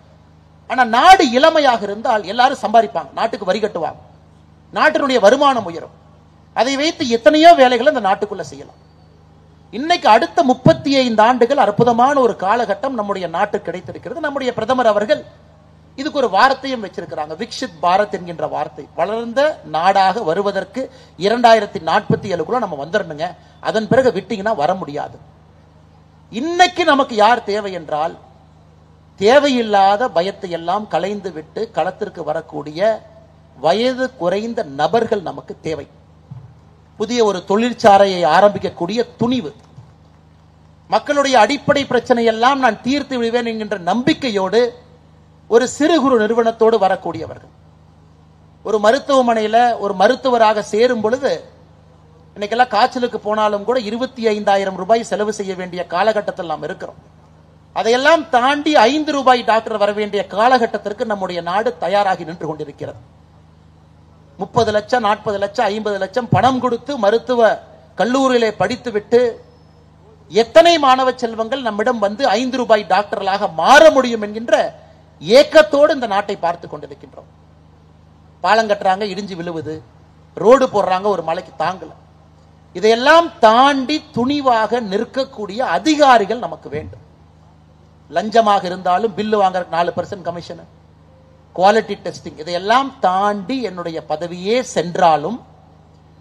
ஆனா நாடு இளமையாக இருந்தால் எல்லாரும் சம்பாதிப்பாங்க, நாட்டுக்கு வரி கட்டுவாங்க, நாட்டினுடைய வருமானம் உயரும். அதை வைத்து எத்தனையோ வேலைகளை அந்த நாட்டுக்குள்ள செய்யலாம். இன்னைக்கு அடுத்த 35 ஆண்டுகள் அற்புதமான ஒரு காலகட்டம் நம்முடைய நாட்டுக்கு கிடைத்திருக்கிறது. நம்முடைய பிரதமர் அவர்கள் இதுக்கு ஒரு வார்த்தையும் வச்சிருக்கிறாங்க, விக்ஷித் பாரத் என்கின்ற வார்த்தை. வளர்ந்த நாடாக வருவதற்கு 2047 நம்ம வந்துடணுங்க, அதன் பிறகு விட்டீங்கன்னா வர முடியாது. இன்னைக்கு நமக்கு யார் தேவை என்றால், தேவையில்லாத பயத்தை எல்லாம் களைந்து விட்டு களத்திற்கு வரக்கூடிய வயது குறைந்த நபர்கள் நமக்கு தேவை. புதிய ஒரு தொழிற்சாலையை ஆரம்பிக்கக்கூடிய துணிவு, மக்களுடைய அடிப்படை பிரச்சனை எல்லாம் நான் தீர்த்து விடுவேன் என்கின்ற நம்பிக்கையோடு ஒரு சிறு குறு நிறுவனத்தோடு வரக்கூடியவர்கள். ஒரு மருத்துவமனையில் ஒரு மருத்துவராக சேரும் பொழுது, இன்னைக்கெல்லாம் காய்ச்சலுக்கு போனாலும் கூட 25,000 ரூபாய் செலவு செய்ய வேண்டிய காலகட்டத்தில் நாம் இருக்கிறோம். அதையெல்லாம் தாண்டி 5 ரூபாய் டாக்டர் வர வேண்டிய காலகட்டத்திற்கு நம்முடைய நாடு தயாராகி நின்று கொண்டிருக்கிறது. 30 லட்சம், 40 லட்சம், 50 லட்சம் பணம் கொடுத்து மருத்துவ கல்லூரியிலே படித்துவிட்டு எத்தனை மாணவ செல்வங்கள் நம்மிடம் வந்து 5 ரூபாய் டாக்டர்களாக மாற முடியும் என்கின்ற ஏக்கத்தோடு இந்த நாட்டை பார்த்து கொண்டிருக்கின்றோம். பாலம் கட்டுறாங்க, இடிஞ்சு விழுவுது, ரோடு போடுறாங்க, ஒரு மலைக்கு தாங்கல. இதையெல்லாம் தாண்டி துணிவாக நிற்கக்கூடிய அதிகாரிகள் நமக்கு வேண்டும். லஞ்சமாக இருந்தாலும் பில்லு வாங்குற 4% கமிஷன், குவாலிட்டி டெஸ்டிங், இதையெல்லாம் தாண்டி என்னுடைய பதவியே சென்றாலும்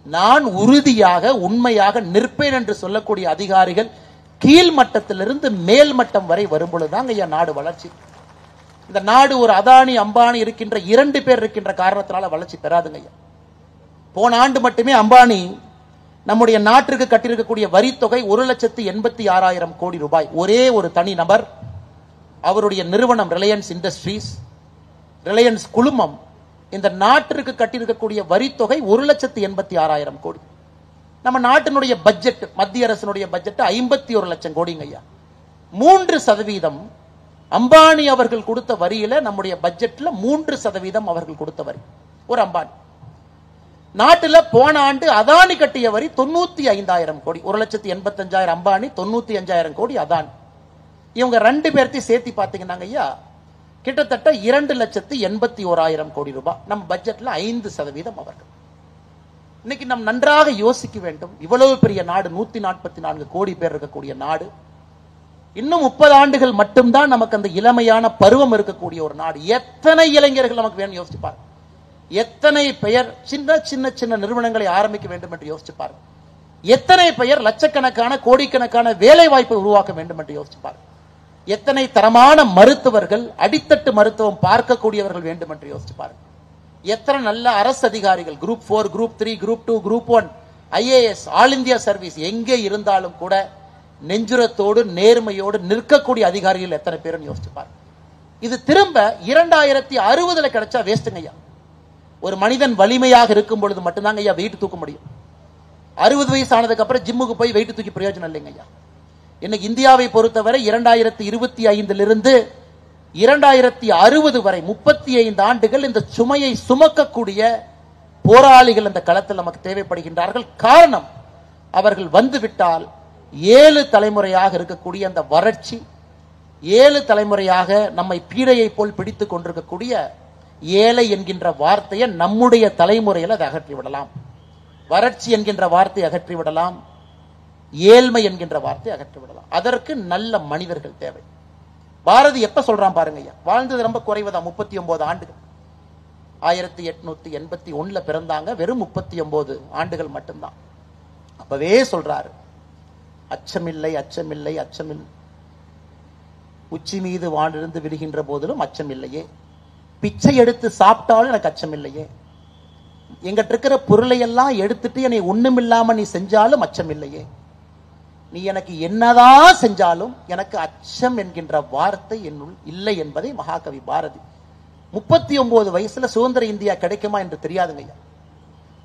நான் உறுதியாக உண்மையாக நிற்பேன் என்று சொல்லக்கூடிய அதிகாரிகள் கீழ்மட்டத்திலிருந்து மேல் மட்டம் வரை வரும்பொழுதுதான் ஐயா நாடு வளர்ச்சி. இந்த நாடு ஒரு அதானி அம்பானி இருக்கின்ற 2 பேர் இருக்கின்ற காரணத்தினால வளர்ச்சி பெறாதுங்க ஐயா. போன ஆண்டு மட்டுமே அம்பானி நம்முடைய நாட்டிற்கு கட்டியிருக்கக்கூடிய வரி தொகை 1,86,000 கோடி ரூபாய். ஒரே ஒரு தனி நபர், அவருடைய நிறுவனம் ரிலையன்ஸ் இண்டஸ்ட்ரீஸ், ரிலையன்ஸ் குழுமம் இந்த நாட்டிற்கு கட்டியிருக்கக்கூடிய வரி தொகை 1,86,000 கோடி. நம்ம நாட்டினுடைய பட்ஜெட், மத்திய அரசினுடைய பட்ஜெட் 51 லட்சம் கோடிங்க ஐயா. 3% அம்பானி அவர்கள் கொடுத்த வரியில நம்முடைய பட்ஜெட்ல 3% அவர்கள் கொடுத்த வரி. ஒரு அம்பானி நாட்டில் போன ஆண்டு அதானி கட்டிய வரி 95,000 கோடி. 1,85,000 அம்பானி, 95,000 கோடி அதானி. இவங்க 2 பேர்த்தையும் சேர்த்து பார்த்தீங்கன்னா ஐயா கிட்டத்தட்ட 2,81,000 கோடி ரூபாய். நம்ம பட்ஜெட்ல 5% அவர்கள். இன்னைக்கு நாம் நன்றாக யோசிக்க வேண்டும். இவ்வளவு பெரிய நாடு, 144 கோடி பேர் இருக்கக்கூடிய நாடு, இன்னும் 30 ஆண்டுகள் மட்டும்தான் நமக்கு அந்த இளமையான பருவம் இருக்கக்கூடிய ஒரு நாடு. எத்தனை இளைஞர்கள் நமக்கு வேணும் யோசிச்சுப்பார். எத்தனை பெயர் சின்ன சின்ன சின்ன நிறுவனங்களை ஆரம்பிக்க வேண்டும் என்று யோசிச்சுப்பார். எத்தனை பெயர் லட்சக்கணக்கான கோடிக்கணக்கான வேலை வாய்ப்பை உருவாக்க வேண்டும் என்று யோசிச்சுப்பார். எத்தனை தரமான மருத்துவர்கள், அடித்தட்டு மருத்துவம் பார்க்கக்கூடியவர்கள் வேண்டும் என்று யோசிச்சுப்பார். எத்தனை நல்ல அரசு அதிகாரிகள், group 4, group 3, group 2, group 1, IAS, all India service, எங்கே இருந்தாலும் கூட நெஞ்சுரத்தோடு நேர்மையோடு நிற்கக்கூடிய அதிகாரிகள் எத்தனை பேரும் யோசிச்சுப்பார். இது திரும்ப 2060 கிடைச்சா வேஸ்ட்டுங்க ஐயா. ஒரு மனிதன் வலிமையாக இருக்கும் பொழுது மட்டும்தாங்க ஐயா வெயிட் தூக்க முடியும். 60 வயசு ஆனதுக்கு அப்புறம் ஜிம்முக்கு போய் வெயிட் தூக்கி பிரயோஜனம் இல்லைங்க ஐயா. இன்னைக்கு இந்தியாவை பொறுத்தவரை 2025 2060 வரை 35 ஆண்டுகள் இந்த சுமையை சுமக்கக்கூடிய போராளிகள் அந்த களத்தில் நமக்கு தேவைப்படுகின்றார்கள். காரணம், அவர்கள் வந்துவிட்டால் 7 தலைமுறையாக இருக்கக்கூடிய அந்த வறட்சி, 7 தலைமுறையாக நம்மை பீடையை போல் பிடித்துக் கொண்டிருக்கக்கூடிய ஏழை என்கின்ற வார்த்தையை நம்முடைய தலைமுறையில் அதை அகற்றிவிடலாம். வறட்சி என்கின்ற வார்த்தை அகற்றிவிடலாம், ஏழ்மை என்கின்ற வார்த்தை அகற்றிவிடலாம். அதற்கு நல்ல மனிதர்கள் தேவை. பாரதி எப்ப சொல்றான் பாருங்க ஐயா, வாழ்ந்தது ரொம்ப குறைவுதான், 39 ஆண்டுகள். 1881 பிறந்தாங்க, வெறும் 39 ஆண்டுகள் மட்டும்தான். அப்பவே சொல்றாரு, அச்சமில்லை அச்சமில்லை அச்சமில்லை, உச்சி மீது வானிருந்து விடுகின்ற போதிலும் அச்சம் இல்லையே, பிச்சை எடுத்து சாப்பிட்டாலும் எனக்கு அச்சம் இல்லையே, எங்கிட்ட இருக்கிற பொருளை எல்லாம் எடுத்துட்டு என்னை ஒண்ணுமில்லாம நீ செஞ்சாலும் அச்சம் இல்லையே, நீ எனக்கு என்னதான் செஞ்சாலும் எனக்கு அச்சம் என்கின்ற வார்த்தை என்னுள் இல்லை என்பதை மகாகவி பாரதி 39 வயசுல சுதந்திர இந்தியா கிடைக்குமா என்று தெரியாதுங்க ஐயா.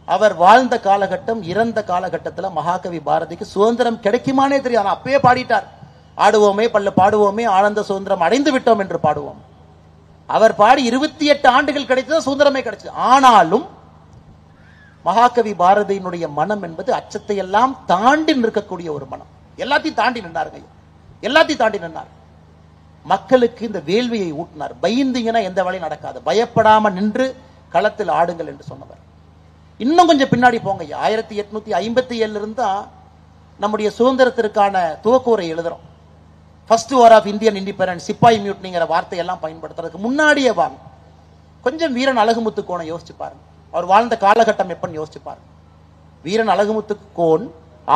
அவர் வாழ்ந்த காலகட்டம், இறந்த காலகட்டத்தில் மகாகவி பாரதிக்கு சுதந்திரம் கிடைக்குமானே தெரியாது. அப்பயே பாடிட்டார், ஆடுவோமே பல்ல பாடுவோமே ஆனந்த சுதந்திரம் அடைந்து விட்டோம் என்று பாடுவோம். அவர் பாடி 28 ஆண்டுகள் கிடைத்தது, சுதந்திரமே கிடைச்சது. ஆனாலும் மகாகவி பாரதியினுடைய மனம் என்பது அச்சத்தை எல்லாம் தாண்டி நிற்கக்கூடிய ஒரு மனம். எல்லாத்தையும் தாண்டி நின்றாருங்க, எல்லாத்தையும் தாண்டி நின்றார். மக்களுக்கு இந்த வேள்வியை ஊட்டினார். பயந்தீங்கன்னா எந்த வேலையும் நடக்காது, பயப்படாம நின்று களத்தில் ஆடுங்கள் என்று சொன்னவர். இன்னும் கொஞ்சம் பின்னாடி போங்க, 1857 இருந்தா நம்முடைய சுதந்திரத்திற்கான துவக்கூரை எழுதுறோம். First war of Indian independence, sepoy மியூட்னிங்கிற வார்த்தையெல்லாம் பயன்படுத்துறதுக்கு முன்னாடியே வாங்க, கொஞ்சம் வீரன் அழகுமுத்து கோனை யோசிச்சு பாருங்க. அவர் வாழ்ந்த காலகட்டம் எப்பன்னு யோசிச்சு பாருங்க. வீரன் அழகுமுத்து கோன்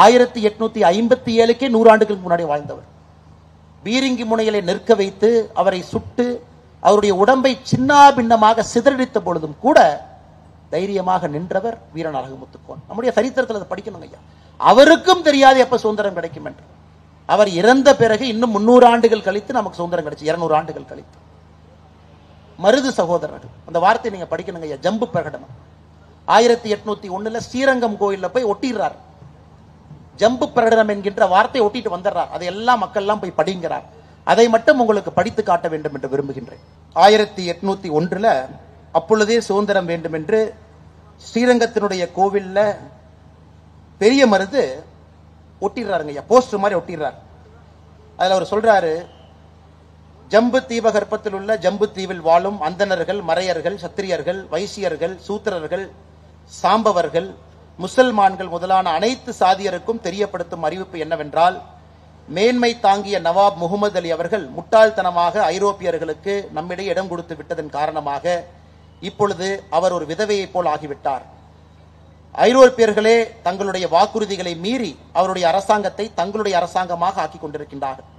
1857க்கே 100 ஆண்டுகளுக்கு முன்னாடி வாழ்ந்தவர். பீரிங்கி முனையிலே நிற்க வைத்து அவரை சுட்டு அவருடைய உடம்பை சின்னாபின்னமாக சிதறடித்த பொழுதும் கூட தைரியமாக நின்றவர் வீரன் அழகுமுத்துக்கோன். நம்முடைய சரித்திரத்தில் அதை படிக்கணும் ஐயா. அவருக்கும் தெரியாது எப்ப சுதந்திரம் கிடைக்கும் என்று. அவர் இறந்த பிறகு இன்னும் 300 ஆண்டுகள் கழித்து நமக்கு சுதந்திரம் கிடைச்சு, 200 ஆண்டுகள் கழித்து. மருது சகோதரர்கள், அந்த வார்த்தை நீங்க படிக்கணுங்க ஐயா. ஜம்பு பிரகடனம் 1801 ஸ்ரீரங்கம் கோயில்ல போய் ஒட்டிடுறார். ஜம்பு பிரகடனம் என்கின்ற வார்த்தை ஒட்டிட்டு வந்துடுறார். அதையெல்லாம் மக்கள் எல்லாம் போய் படிங்கிறார். அதை மட்டும் உங்களுக்கு படித்து காட்ட வேண்டும் என்று விரும்புகின்றேன். 1801 அப்பொழுதே சுதந்திரம் வேண்டும் என்று ஸ்ரீரங்கத்தினுடைய கோவில்ல பெரிய மருது ஒட்டிடுறாருங்க, போஸ்டர் மாதிரி ஒட்டிடுறார். அதுல அவர் சொல்றாரு, ஜம்பு தீபகற்பத்தில் உள்ள ஜம்பு தீவில் வாழும் அந்தணர்கள், மறையர்கள், சத்திரியர்கள், வைசியர்கள், சூத்திரர்கள், சாம்பவர்கள், முசல்மான்கள் முதலான அனைத்து சாதியருக்கும் தெரியப்படுத்தும் அறிவிப்பு என்னவென்றால், மேன்மை தாங்கிய நவாப் முகமது அலி அவர்கள் முட்டாள்தனமாக ஐரோப்பியர்களுக்கு நம்மிடையே இடம் கொடுத்து விட்டதன் காரணமாக இப்பொழுது அவர் ஒரு விதவையை போல் ஆகிவிட்டார். ஐரோப்பியர்களே தங்களுடைய வாக்குறுதிகளை மீறி அவருடைய அரசாங்கத்தை தங்களுடைய அரசாங்கமாக ஆக்கிக் கொண்டிருக்கின்றார்கள்.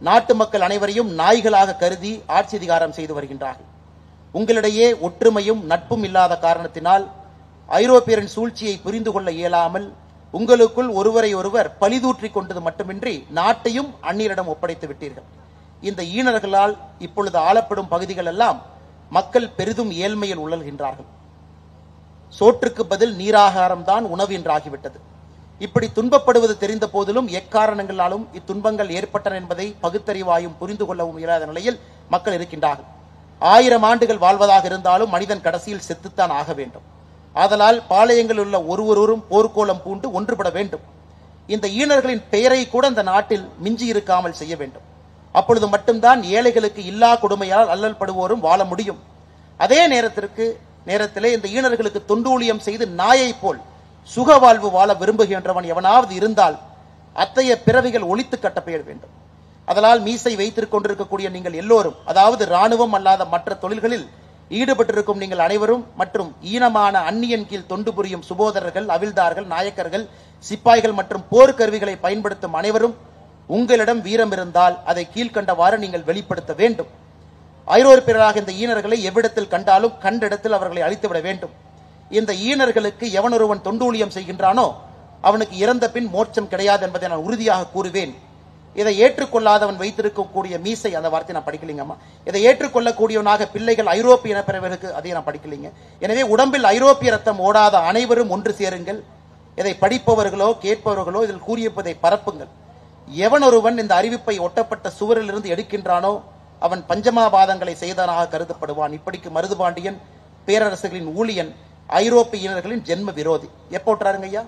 நாட்டு மக்கள் அனைவரையும் நாய்களாக கருதி ஆட்சி அதிகாரம் செய்து வருகின்றார்கள். உங்களிடையே ஒற்றுமையும் நட்பும் இல்லாத காரணத்தினால் ஐரோப்பியரின் சூழ்ச்சியை புரிந்து கொள்ள இயலாமல் உங்களுக்குள் ஒருவரை ஒருவர் பழிதூற்றிக் கொண்டது மட்டுமின்றி நாட்டையும் அந்நியரிடம் ஒப்படைத்து விட்டீர்கள். இந்த ஈனர்களால் இப்பொழுது ஆளப்படும் பகுதிகள் எல்லாம் மக்கள் பெரிதும் ஏழ்மையில் உழல்கின்றார்கள். சோற்றுக்கு பதில் நீராகாரம் தான் உணவு என்றாகிவிட்டது. இப்படி துன்பப்படுவது தெரிந்த போதிலும் எக்காரணங்களாலும் இத்துன்பங்கள் ஏற்பட்டன என்பதை பகுத்தறிவாயும் புரிந்து கொள்ளவும் இயலாத நிலையில் மக்கள் இருக்கின்றார்கள். 1000 ஆண்டுகள் வாழ்வதாக இருந்தாலும் மனிதன் கடைசியில் செத்துத்தான் ஆக வேண்டும். ஆதலால் பாளையங்களில் உள்ள ஒருவரும் போர்க்கோலம் பூண்டு ஒன்றுபட வேண்டும். இந்த ஈனர்களின் பெயரை கூட இந்த நாட்டில் மிஞ்சி இருக்காமல் செய்ய வேண்டும். அப்பொழுது மட்டும்தான் ஏழைகளுக்கு இல்லா கொடுமையால் அல்லல் படுவோரும் வாழ முடியும். அதே நேரத்திலே இந்த ஈனர்களுக்கு தொண்டூழியம் செய்து நாயை போல் சுக வாழ்வு வாழ விரும்புகின்றவன் எவனாவது இருந்தால் அத்தகைய பிறவிகள் ஒழித்து கட்டப்பெயர் வேண்டும். அதனால் மீசை வைத்துக் கொண்டிருக்கக்கூடிய நீங்கள் எல்லோரும், அதாவது ராணுவம் அல்லாத மற்ற தொழில்களில் ஈடுபட்டிருக்கும் நீங்கள் அனைவரும் மற்றும் ஈனமான அந்நியன் கீழ் தொண்டு புரியும் சுபோதரர்கள், அவிழ்தார்கள், நாயக்கர்கள், சிப்பாய்கள் மற்றும் போர்க்கருவிகளை பயன்படுத்தும் அனைவரும் உங்களிடம் வீரம் இருந்தால் அதை கீழ்கண்டவாறு நீங்கள் வெளிப்படுத்த வேண்டும். ஐரோப்பியர்களாக இந்த ஈனர்களை எவ்விடத்தில் கண்டாலும் கண்ட இடத்தில் அவர்களை அழித்துவிட வேண்டும். இந்த ஈனர்களுக்கு எவனொருவன் தொண்டூழியம் செய்கின்றானோ அவனுக்கு இறந்த பின் மோட்சம் கிடையாது என்பதை நான் உறுதியாக கூறுவேன். இதை ஏற்றுக்கொள்ளாதவன் வைத்திருக்கக்கூடிய மீசை, அந்த வார்த்தை நான் படிக்கலீங்கம்மா. இதை ஏற்றுக்கொள்ளக்கூடியவனாக பிள்ளைகள் ஐரோப்பிய இனப்பிறவர்களுக்கு அதை நான் படிக்கலீங்க. எனவே உடம்பில் ஐரோப்பிய ரத்தம் ஓடாத அனைவரும் ஒன்று சேருங்கள். இதை படிப்பவர்களோ கேட்பவர்களோ இதில் கூறியிருப்பதை பரப்புங்கள். எவனொருவன் இந்த அறிவிப்பை ஒட்டப்பட்ட சுவரிலிருந்து எடுக்கின்றானோ அவன் பஞ்சமாபாதங்களை செய்தவனாக கருதப்படுவான். இப்படிக்கு மருதுபாண்டியன் பேரரசுகளின் ஊழியன், ஐரோப்பியர்களின் ஜென்ம விரோதி. எப்போ ஒட்டுறாருங்க ஐயா?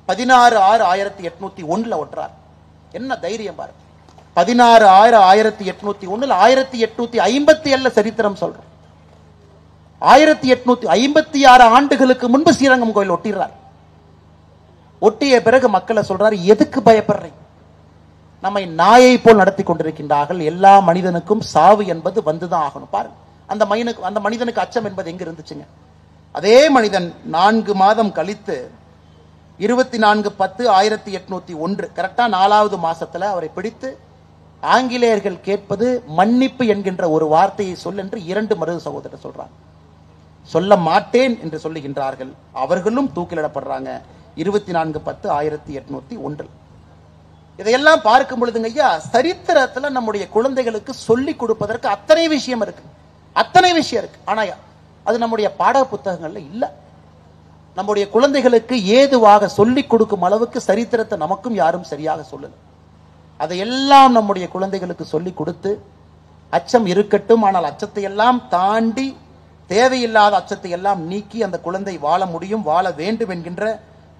16/6/1801 ஒட்டுறார். என்ன தைரியம் பாருங்க. 16/6/1801 1857 சரித்திரம் சொல்றோம். 1856 ஆண்டுகளுக்கு முன்பு ஸ்ரீரங்கம் கோயில் ஒட்டிடுறார். ஒட்டிய பிறகு மக்களை சொல்றாரு, எதுக்கு பயப்படுறீங்க? நம்மை நாயை போல் நடத்தி கொண்டிருக்கின்றார்கள். எல்லா மனிதனுக்கும் சாவு என்பது வந்துதான் ஆகணும். பாருங்க, அந்த மனிதனுக்கு அச்சம் என்பது எங்க இருந்துச்சுங்க? அதே மனிதன் 4 மாதம் கழித்து 24/10/1801 கரெக்டா 4வது மாசத்துல அவரை பிடித்து ஆங்கிலேயர்கள் கேட்பது மன்னிப்பு என்கின்ற ஒரு வார்த்தையை சொல் என்று 2 மருது சகோதரர் சொல்றாங்க. சொல்ல மாட்டேன் என்று சொல்லுகின்றார்கள். அவர்களும் தூக்கிலிடப்படுறாங்க 24/10/1801. இதையெல்லாம் பார்க்கும் பொழுதுங்க ஐயா, சரித்திரத்துல நம்முடைய குழந்தைகளுக்கு சொல்லிக் கொடுப்பதற்கு அத்தனை விஷயம் இருக்கு, அத்தனை விஷயம் இருக்கு. ஆனா அது நம்முடைய பாட புத்தகங்கள்ல இல்ல. நம்முடைய குழந்தைகளுக்கு ஏதுவாக சொல்லிக் கொடுக்கும் அளவுக்கு சரித்திரத்தை நமக்கும் யாரும் சரியாக சொல்லல. அதையெல்லாம் நம்முடைய குழந்தைகளுக்கு சொல்லிக் கொடுத்து, அச்சம் இருக்கட்டும், ஆனால் அச்சத்தை எல்லாம் தாண்டி தேவையில்லாத அச்சத்தை எல்லாம் நீக்கி அந்த குழந்தை வாழ முடியும், வாழ வேண்டும் என்கின்ற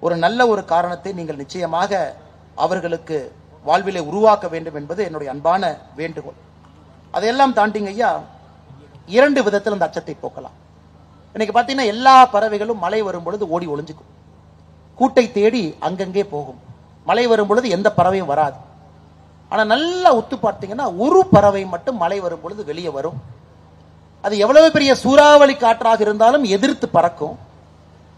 ஒரு நல்ல ஒரு காரணத்தை நீங்கள் நிச்சயமாக அவர்களுக்கு வாழ்விலே உருவாக்க வேண்டும் என்பது என்னுடைய அன்பான வேண்டுகோள். அதையெல்லாம் தாண்டிங்க ஐயா, 2 விதத்தில் அந்த அச்சத்தை போக்கலாம். இன்னைக்கு பார்த்தீங்கன்னா எல்லா பறவைகளும் மழை வரும் பொழுது ஓடி ஒளிஞ்சுக்கும், கூட்டை தேடி அங்கங்கே போகும். மழை வரும் பொழுது எந்த பறவையும் வராது. ஆனா நல்லா உத்து பார்த்தீங்கன்னா ஒரு பறவை மட்டும் மழை வரும் பொழுது வெளியே வரும். அது எவ்வளவு பெரிய சூறாவளி காற்றாக இருந்தாலும் எதிர்த்து பறக்கும்.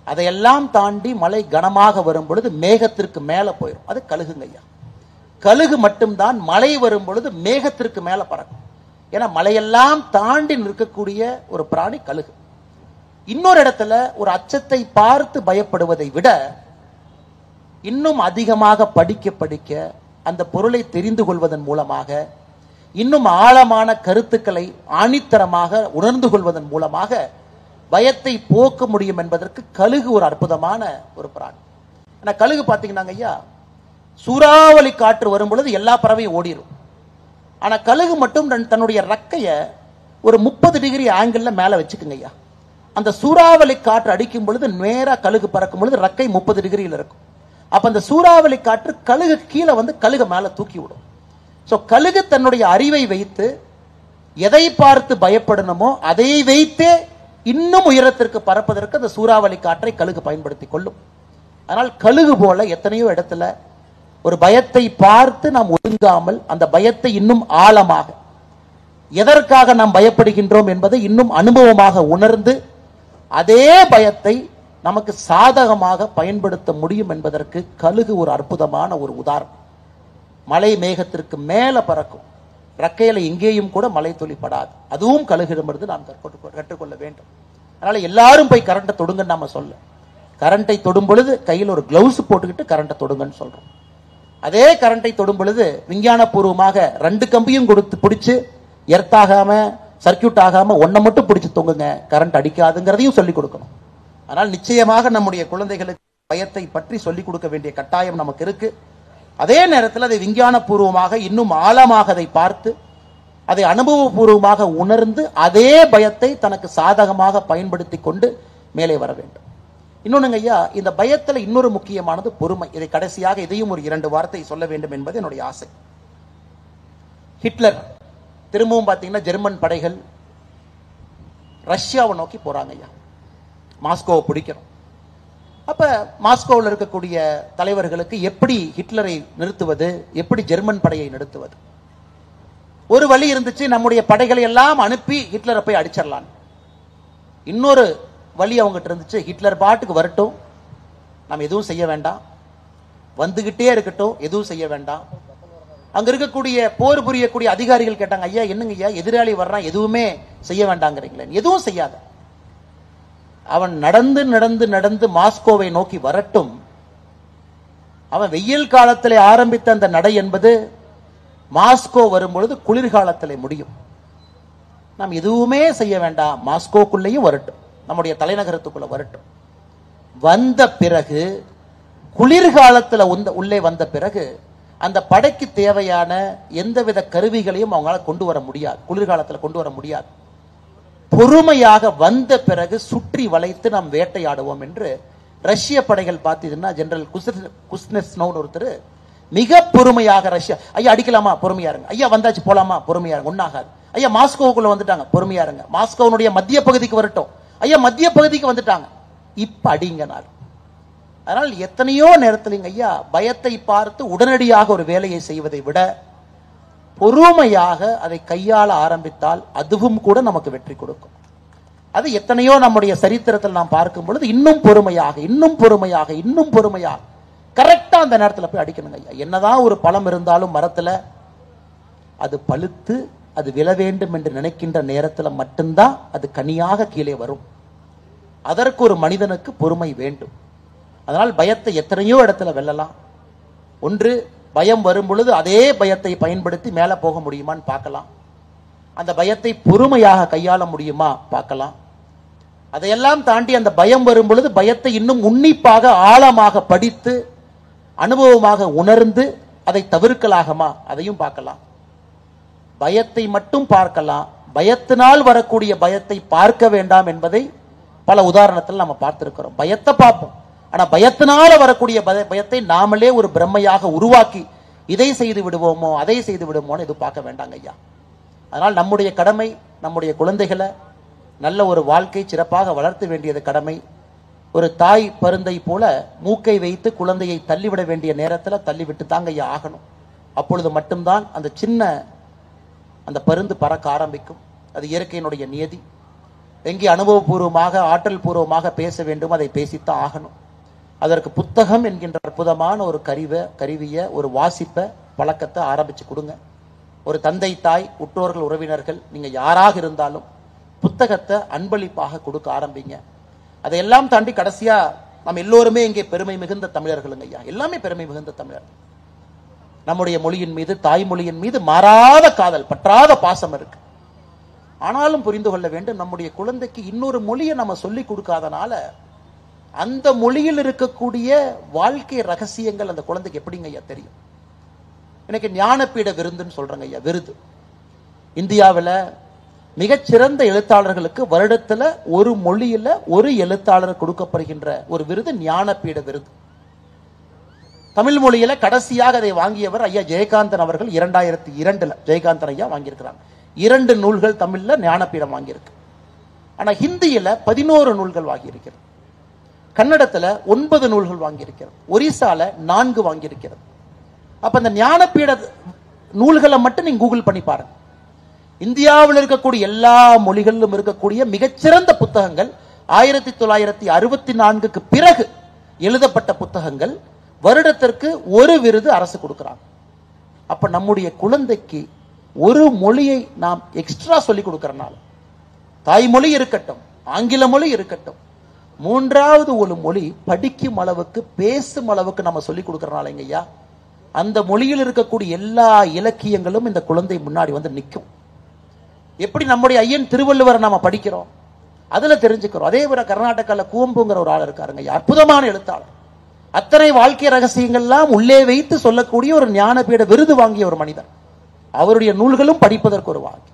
அதையெல்லாம் தாண்டி மழை கனமாக வரும் பொழுது மேகத்திற்கு மேல போயிடும். அது கழுகுங்க ஐயா. கழுகு மட்டும்தான் மழை வரும் பொழுது மேகத்திற்கு மேல பறக்கும். ஏன்னா மழையெல்லாம் தாண்டி நிற்கக்கூடிய ஒரு பிராணி கழுகு. இன்னொரு இடத்துல ஒரு அச்சத்தை பார்த்து பயப்படுவதை விட இன்னும் அதிகமாக படிக்க படிக்க அந்த பொருளை தெரிந்து கொள்வதன் மூலமாக இன்னும் ஆழமான கருத்துக்களை ஆணித்தரமாக உணர்ந்து கொள்வதன் மூலமாக பயத்தை போக்க முடியும் என்பதற்கு கழுகு ஒரு அற்புதமான ஒரு பிராணி. ஆனா கழுகு பாத்தீங்கன்னா ஐயா, சூறாவளி காற்று வரும் பொழுது எல்லா பறவையும் ஓடிடும். ஆனா கழுகு மட்டும் தன்னுடைய ரக்கைய ஒரு 30 டிகிரி ஆங்கிள் மேல வச்சுக்குங்க ஐயா. அந்த சூறாவளி காற்று அடிக்கும் பொழுது நேரா கழுகு பறக்கும் பொழுது ரக்கை 30 டிகிரியில் இருக்கும். அப்ப அந்த சூறாவளி காற்று கழுகு கீழே வந்து கழுகு மேல தூக்கி விடும். சோ கழுகு தன்னுடைய அறிவை வைத்து எதை பார்த்து பயப்படணுமோ அதை வைத்தே இன்னும் உயரத்திற்கு பறப்பதற்கு அந்த சூறாவளி காற்றை கழுகு பயன்படுத்தி கொள்ளும். அதனால் கழுகு போல எத்தனையோ இடத்துல ஒரு பயத்தை பார்த்து நாம் ஒதுங்காமல் அந்த பயத்தை இன்னும் ஆழமாக எதற்காக நாம் பயப்படுகின்றோம் என்பதை இன்னும் அனுபவமாக உணர்ந்து அதே பயத்தை நமக்கு சாதகமாக பயன்படுத்த முடியும் என்பதற்கு கழுகு ஒரு அற்புதமான ஒரு உதாரணம். மலை மேகத்திற்கு மேல பறக்கும், ரக்கையில எங்கேயும் கூட மலை துளிப்படாது. அதுவும் கழுகிடமிருந்து நாம் கற்றுக்கொள்ள வேண்டும். அதனால எல்லாரும் போய் கரண்டை தொடுங்கன்னு நாம சொல்ல, கரண்டை தொடும் பொழுது கையில் ஒரு கிளவுஸ் போட்டுக்கிட்டு கரண்டை தொடுங்கன்னு சொல்றோம். அதே கரண்டை தொடும் பொழுது விஞ்ஞான பூர்வமாக 2 கம்பியும் கொடுத்து பிடிச்சு எர்த் ஆகாம சர்க்கியூட் ஆகாம ஒன்னை மட்டும் பிடிச்சு தொங்குங்க, கரண்ட் அடிக்காதுங்கிறதையும் சொல்லிக் கொடுக்கணும். ஆனால் நிச்சயமாக நம்முடைய குழந்தைகளுக்கு பயத்தை பற்றி சொல்லிக் கொடுக்க வேண்டிய கட்டாயம் நமக்கு இருக்கு. அதே நேரத்தில் அதை விஞ்ஞான பூர்வமாக இன்னும் ஆழமாக அதை பார்த்து அதை அனுபவபூர்வமாக உணர்ந்து அதே பயத்தை தனக்கு சாதகமாக பயன்படுத்தி கொண்டு மேலே வர வேண்டும். இன்னொன்னுங்க ஐயா, இந்த பயத்துல இன்னொரு முக்கியமானது பொறுமை. இதை கடைசியாக இதையும் ஒரு 2 வார்த்தை சொல்ல வேண்டும் என்பது என்னுடைய ஆசை. ஹிட்லர் திரும்பவும் பார்த்தீங்கன்னா ஜெர்மன் படைகள் ரஷ்யாவை நோக்கி போறாங்க ஐயா, மாஸ்கோவை பிடிக்கிறோம். அப்ப மாஸ்கோவில் இருக்கக்கூடிய தலைவர்களுக்கு எப்படி ஹிட்லரை நிறுத்துவது, எப்படி ஜெர்மன் படையை நிறுத்துவது? ஒரு வழி இருந்துச்சு, நம்முடைய படைகளை எல்லாம் அனுப்பி ஹிட்லரை போய் அடிச்சிடலாம். இன்னொரு வழி அவங்ககிட்ட இருந்துச்சு, ஹிட்லர் பாட்டுக்கு வரட்டும், நம்ம எதுவும் செய்ய வேண்டாம், வந்துகிட்டே இருக்கட்டும், எதுவும் செய்ய வேண்டாம். அங்க இருக்கக்கூடிய போர் புரியக்கூடிய அதிகாரிகள் கேட்டாங்க, ஐயா என்னங்க ஐயா எதிராளி வர்றான், எதுவுமே செய்ய வேண்டாங்கிறீங்களே? எதுவும் செய்யாத, அவன் நடந்து நடந்து நடந்து மாஸ்கோவை நோக்கி வரட்டும். அவன் வெயில் காலத்திலே ஆரம்பித்த அந்த நடை என்பது மாஸ்கோ வரும்பொழுது குளிர்காலத்திலே முடியும். நாம் எதுவுமே செய்ய வேண்டாம், மாஸ்கோக்குள்ளேயும் வரட்டும், நம்முடைய தலைநகரத்துக்குள்ள வரட்டும். வந்த பிறகு குளிர்காலத்தில் உள்ளே வந்த பிறகு அந்த படைக்கு தேவையான எந்தவித கருவிகளையும் அவங்களால கொண்டு வர முடியாது, குளிர்காலத்தில் கொண்டு வர முடியாது. பொறுமையாக வந்த பிறகு சுற்றி வளைத்து நாம் வேட்டையாடுவோம் என்று ரஷ்ய படைகள் பார்த்தீங்கன்னா ஜெனரல் குஸ்னெட்ஸ்னோவ்னு ஒருத்தர் மிக பொறுமையாக ரஷ்யா, ஐயா அடிக்கலாமா பொறுமையா இருங்க, ஐயா வந்தாச்சு போலாமா பொறுமையா இருங்க, ஒன்னாகாது, ஐயா மாஸ்கோவுக்குள்ள வந்துட்டாங்க பொறுமையா இருங்க, மாஸ்கோனுடைய மத்திய பகுதிக்கு வரட்டும், ஐயா மத்திய பகுதிக்கு வந்துட்டாங்க, இப்ப அடிங்க நாள். அதனால் எத்தனையோ நேரத்தில் ஐயா பயத்தை பார்த்து உடனடியாக ஒரு வேலையை செய்வதை விட பொறுமையாக அதை கையாள ஆரம்பித்தால் அதுவும் கூட நமக்கு வெற்றி கொடுக்கும். அது எத்தனையோ நம்முடைய சரித்திரத்தில் நாம் பார்க்கும் பொழுது இன்னும் பொறுமையாக இன்னும் பொறுமையாக இன்னும் பொறுமையாக கரெக்டா அந்த நேரத்தில் போய் அடிக்கணுங்க ஐயா. என்னதான் ஒரு பழம் இருந்தாலும் மரத்துல அது பழுத்து அது விழ வேண்டும் என்று நினைக்கின்ற நேரத்தில் மட்டும்தான் அது கனியாக கீழே வரும். அதற்கு ஒரு மனிதனுக்கு பொறுமை வேண்டும். அதனால் பயத்தை எத்தனையோ இடத்துல வெல்லலாம். ஒன்று, பயம் வரும் பொழுது அதே பயத்தை பயன்படுத்தி மேலே போக முடியுமான்னு பார்க்கலாம். அந்த பயத்தை பொறுமையாக கையாள முடியுமா பார்க்கலாம். அதையெல்லாம் தாண்டி அந்த பயம் வரும் பொழுது பயத்தை இன்னும் உன்னிப்பாக ஆழமாக படித்து அனுபவமாக உணர்ந்து அதை தவிர்க்கலாகுமா அதையும் பார்க்கலாம். பயத்தை மட்டும் பார்க்கலாம், பயத்தினால் வரக்கூடிய பயத்தை பார்க்க வேண்டாம் என்பதை பல உதாரணத்தில் நம்ம பார்த்திருக்கிறோம். பயத்தை பார்ப்போம், ஆனா பயத்தினால வரக்கூடிய பயத்தை நாமளே ஒரு பிரம்மையாக உருவாக்கி இதை செய்து விடுவோமோ அதை செய்து விடுவோமோன்னு இது பார்க்க வேண்டாங்க ஐயா. அதனால் நம்முடைய கடமை நம்முடைய குழந்தைகளை நல்ல ஒரு வாழ்க்கை சிறப்பாக வளர்த்த வேண்டியது கடமை. ஒரு தாய் பருந்தை போல மூக்கை வைத்து குழந்தையை தள்ளிவிட வேண்டிய நேரத்தில் தள்ளிவிட்டு தாங்க ஐயா ஆகணும். அப்பொழுது மட்டும்தான் அந்த சின்ன அந்த பருந்து பறக்க ஆரம்பிக்கும். அது இயற்கையினுடைய நியதி. எங்கே அனுபவபூர்வமாக ஆற்றல் பூர்வமாக பேச வேண்டும் அதை பேசித்தான் ஆகணும். அதற்கு புத்தகம் என்கின்ற அற்புதமான ஒரு கருவியை ஒரு வாசிப்ப பழக்கத்தை ஆரம்பிச்சு கொடுங்க. ஒரு தந்தை தாய் உற்றோர்கள் உறவினர்கள் நீங்க யாராக இருந்தாலும் புத்தகத்தை அன்பளிப்பாக கொடுக்க ஆரம்பிங்க. அதையெல்லாம் தாண்டி கடைசியா நம்ம எல்லோருமே இங்கே பெருமை மிகுந்த தமிழர்களுங்க ஐயா, எல்லாமே பெருமை மிகுந்த தமிழர்கள். நம்முடைய மொழியின் மீது தாய்மொழியின் மீது மாறாத காதல் பற்றாத பாசம் இருக்கு. ஆனாலும் புரிந்து கொள்ள வேண்டும், நம்முடைய குழந்தைக்கு இன்னொரு மொழியை நம்ம சொல்லி கொடுக்காதனால அந்த மொழியில் இருக்கக்கூடிய வாழ்க்கை ரகசியங்கள் அந்த குழந்தைக்கு எப்படிங்க ஐயா தெரியும்? எனக்கு ஞானபீட விருதுன்னு சொல்றாங்க ஐயா. விருது இந்தியாவில் மிகச்சிறந்த எழுத்தாளர்களுக்கு வருடத்துல ஒரு மொழியில ஒரு எழுத்தாளர் கொடுக்கப்படுகின்ற ஒரு விருது ஞானபீட விருது. தமிழ் மொழியில கடைசியாக அதை வாங்கியவர் ஐயா ஜெயகாந்தன் அவர்கள் 2002 ஜெயகாந்தன் ஐயா வாங்கியிருக்கிறாங்க. 2 நூல்கள் தமிழ்ல ஞானபீடம் வாங்கியிருக்கு. ஆனா ஹிந்தியில 11 நூல்கள் வாங்கியிருக்கிறது, கன்னடத்துல 9 நூல்கள் வாங்கியிருக்கிறது, ஒரிசால 4 வாங்கியிருக்கிறது. அப்ப அந்த ஞானபீட நூல்களை மட்டும் நீங்க கூகுள் பண்ணி பாருங்க. இந்தியாவில் இருக்கக்கூடிய எல்லா மொழிகளிலும் இருக்கக்கூடிய மிகச்சிறந்த புத்தகங்கள் 1964க்கு பிறகு எழுதப்பட்ட புத்தகங்கள் வருடத்திற்கு ஒரு விருது அரசு கொடுக்கிறாங்க. அப்ப நம்முடைய குழந்தைக்கு ஒரு மொழியை நாம் எக்ஸ்ட்ரா சொல்லி கொடுக்கறனால, தாய்மொழி இருக்கட்டும் ஆங்கில மொழி இருக்கட்டும், 3வது ஒரு மொழி படிக்கும் அளவுக்கு பேசும் அளவுக்கு நம்ம சொல்லி கொடுக்கறனால ஐயா அந்த மொழியில் இருக்கக்கூடிய எல்லா இலக்கியங்களும் இந்த குழந்தை முன்னாடி வந்து நிற்கும். எப்படி நம்முடைய ஐயன் திருவள்ளுவரை நாம படிக்கிறோம், அதுல தெரிஞ்சுக்கிறோம். அதே போல கர்நாடகால குவம்புங்கிற ஒரு ஆள் இருக்காருங்க, அற்புதமான எழுத்தாளர். அத்தனை வாழ்க்கை ரகசியங்கள்லாம் உள்ளே வைத்து சொல்லக்கூடிய ஒரு ஞானபீட விருது வாங்கிய ஒரு மனிதர். அவருடைய நூல்களும் படிப்பதற்கு ஒரு வாழ்க்கை.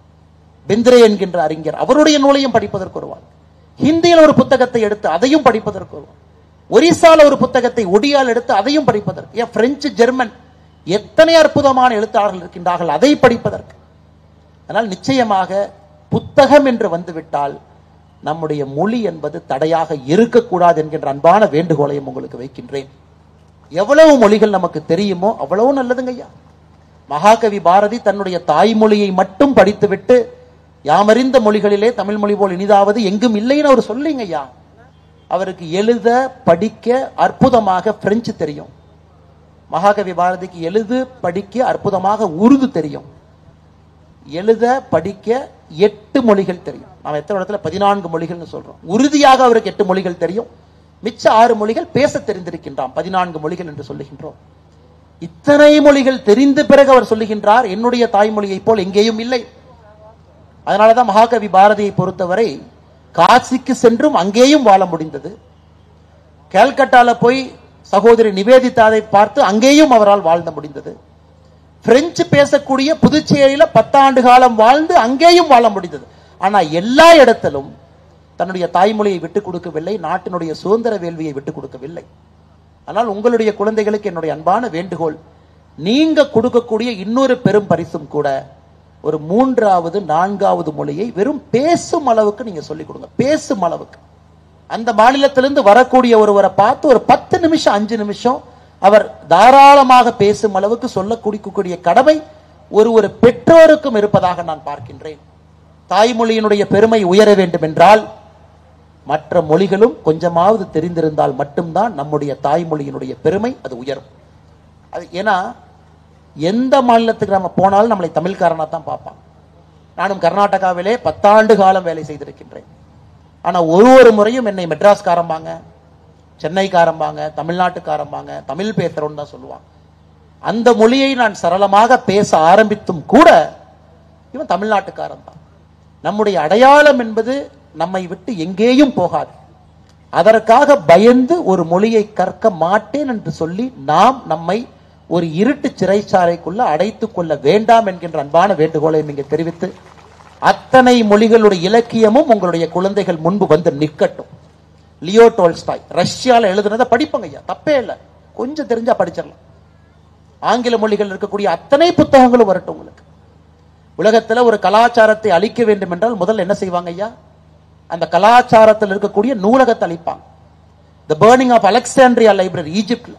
பெந்திரே என்கின்ற அறிஞர், அவருடைய நூலையும் படிப்பதற்கு ஒரு வாழ்க்கை. ஹிந்தியில் ஒரு புத்தகத்தை எடுத்து அதையும் படிப்பதற்கு ஒரு வாழ்க்கை. ஒரிசால ஒரு புத்தகத்தை ஒடியால் எடுத்து அதையும் படிப்பதற்கு, பிரெஞ்சு ஜெர்மன் எத்தனை அற்புதமான எழுத்தாளர்கள் இருக்கின்றார்கள் அதை படிப்பதற்கு. அதனால் நிச்சயமாக புத்தகம் என்று வந்துவிட்டால் நம்முடைய மொழி என்பது தடையாக இருக்கக்கூடாது என்கின்ற அன்பான வேண்டுகோளையும் உங்களுக்கு வைக்கின்றேன். எவ்வளவு மொழிகள் நமக்கு தெரியுமோ அவ்வளவு நல்லதுங்க ஐயா. மகாகவி பாரதி தன்னுடைய தாய்மொழியை மட்டும் படித்துவிட்டு யாமறிந்த மொழிகளிலே தமிழ் மொழி போல் இனிதாவது எங்கும் இல்லைன்னு அவர் சொல்லிங்க ஐயா. அவருக்கு எழுத படிக்க அற்புதமாக பிரெஞ்சு தெரியும். மகாகவி பாரதிக்கு எழுது படிக்க அற்புதமாக உருது தெரியும். எழுத படிக்க 8 மொழிகள் தெரியும். நாம் எத்தனை இடத்துல 14 மொழிகள்னு சொல்றோம். உறுதியாக அவருக்கு 8 மொழிகள் தெரியும். மிச்ச 6 மொழிகள் பேச தெரிந்திருக்கின்றான். 14 மொழிகள் என்று சொல்லுகின்றோம். இத்தனை மொழிகள் தெரிந்த பிறகு அவர் சொல்லுகின்றார், என்னுடைய தாய்மொழியை போல் எங்கேயும் இல்லை. அதனாலதான் மகாகவி பாரதியை பொறுத்தவரை காசிக்கு சென்றும் அங்கேயும் வாழ முடிந்தது. கல்கட்டால போய் சகோதரி நிவேதிதாவை பார்த்து அங்கேயும் அவரால் வாழ்ந்த முடிந்தது. பிரெஞ்சு பேசக்கூடிய புதுச்சேரியில 10 ஆண்டு காலம் வாழ்ந்து அங்கேயும் வாழ முடிந்தது. ஆனா எல்லா இடத்திலும் தன்னுடைய தாய்மொழியை விட்டுக் கொடுக்கவில்லை, நாட்டினுடைய சுதந்திர வேள்வியை விட்டுக் கொடுக்கவில்லை. ஆனால் உங்களுடைய குழந்தைகளுக்கு என்னுடைய அன்பான வேண்டுகோள், நீங்க கொடுக்கக்கூடிய இன்னொரு பெரும் பரிசும் கூட ஒரு 3வது 4வது மொழியை வெறும் பேசும் அளவுக்கு நீங்க சொல்லிக் கொடுங்க. பேசும் அளவுக்கு அந்த மாநிலத்திலிருந்து வரக்கூடிய ஒருவரை பார்த்து ஒரு 10 நிமிஷம் 5 நிமிஷம் அவர் தாராளமாக பேசும் அளவுக்கு சொல்ல கொடுக்கக்கூடிய கடமை ஒரு பெற்றோருக்கும் இருப்பதாக நான் பார்க்கின்றேன். தாய்மொழியினுடைய பெருமை உயர வேண்டும் என்றால் மற்ற மொழிகளும் கொஞ்சமாவது தெரிந்திருந்தால் மட்டும்தான் நம்முடைய தாய்மொழியினுடைய பெருமை அது உயரும். அது ஏன்னா எந்த மாநிலத்துக்கு நம்ம போனாலும் நம்மளை தமிழ்காரனா தான் பார்ப்பாங்க. நானும் கர்நாடகாவிலே 10 ஆண்டு காலம் வேலை செய்திருக்கின்றேன். ஆனா ஒரு முறையும் என்னை மெட்ராஸ்காரம்பாங்க, சென்னைக்காரம்பாங்க, தமிழ்நாட்டுக்காரம்பாங்க, தமிழ் பேசுறோன்னு தான் சொல்லுவாங்க. அந்த மொழியை நான் சரளமாக பேச ஆரம்பித்தும் கூட இவன் தமிழ்நாட்டுக்காரன் தான். நம்முடைய அடையாளம் என்பது நம்மை விட்டு எங்கேயும் போகாது. அதற்காக பயந்து ஒரு மொழியை கற்க மாட்டேன் என்று சொல்லி நாம் நம்மை ஒரு இருட்டு சிறைச்சாலைக்குள்ள அடைத்துக் கொள்ள வேண்டாம் என்கின்ற அன்பான வேண்டுகோளை நீங்க தெரிவித்து, அத்தனை மொழிகளுடைய இலக்கியமும் உங்களுடைய குழந்தைகள் முன்பு வந்து நிற்கட்டும். லியோ டோல்ஸ்டாய் ரஷ்யால எழுதுனதை படிப்பங்க ஐயா, தப்பே இல்லை. கொஞ்சம் தெரிஞ்சா படிச்சிடலாம். ஆங்கில மொழிகள் இருக்கக்கூடிய அத்தனை புத்தகங்களும் வரட்டும் உங்களுக்கு. உலகத்துல ஒரு கலாச்சாரத்தை அழிக்க வேண்டும் என்றால் முதல்ல என்ன செய்வாங்க ஐயா? அந்த கலாச்சாரத்தில் இருக்கக்கூடிய நூலகத்தை அழிப்பாங்க. தி பர்னிங் ஆஃப் அலெக்சாண்ட்ரியா லைப்ரரி ஈஜிப்ட்ல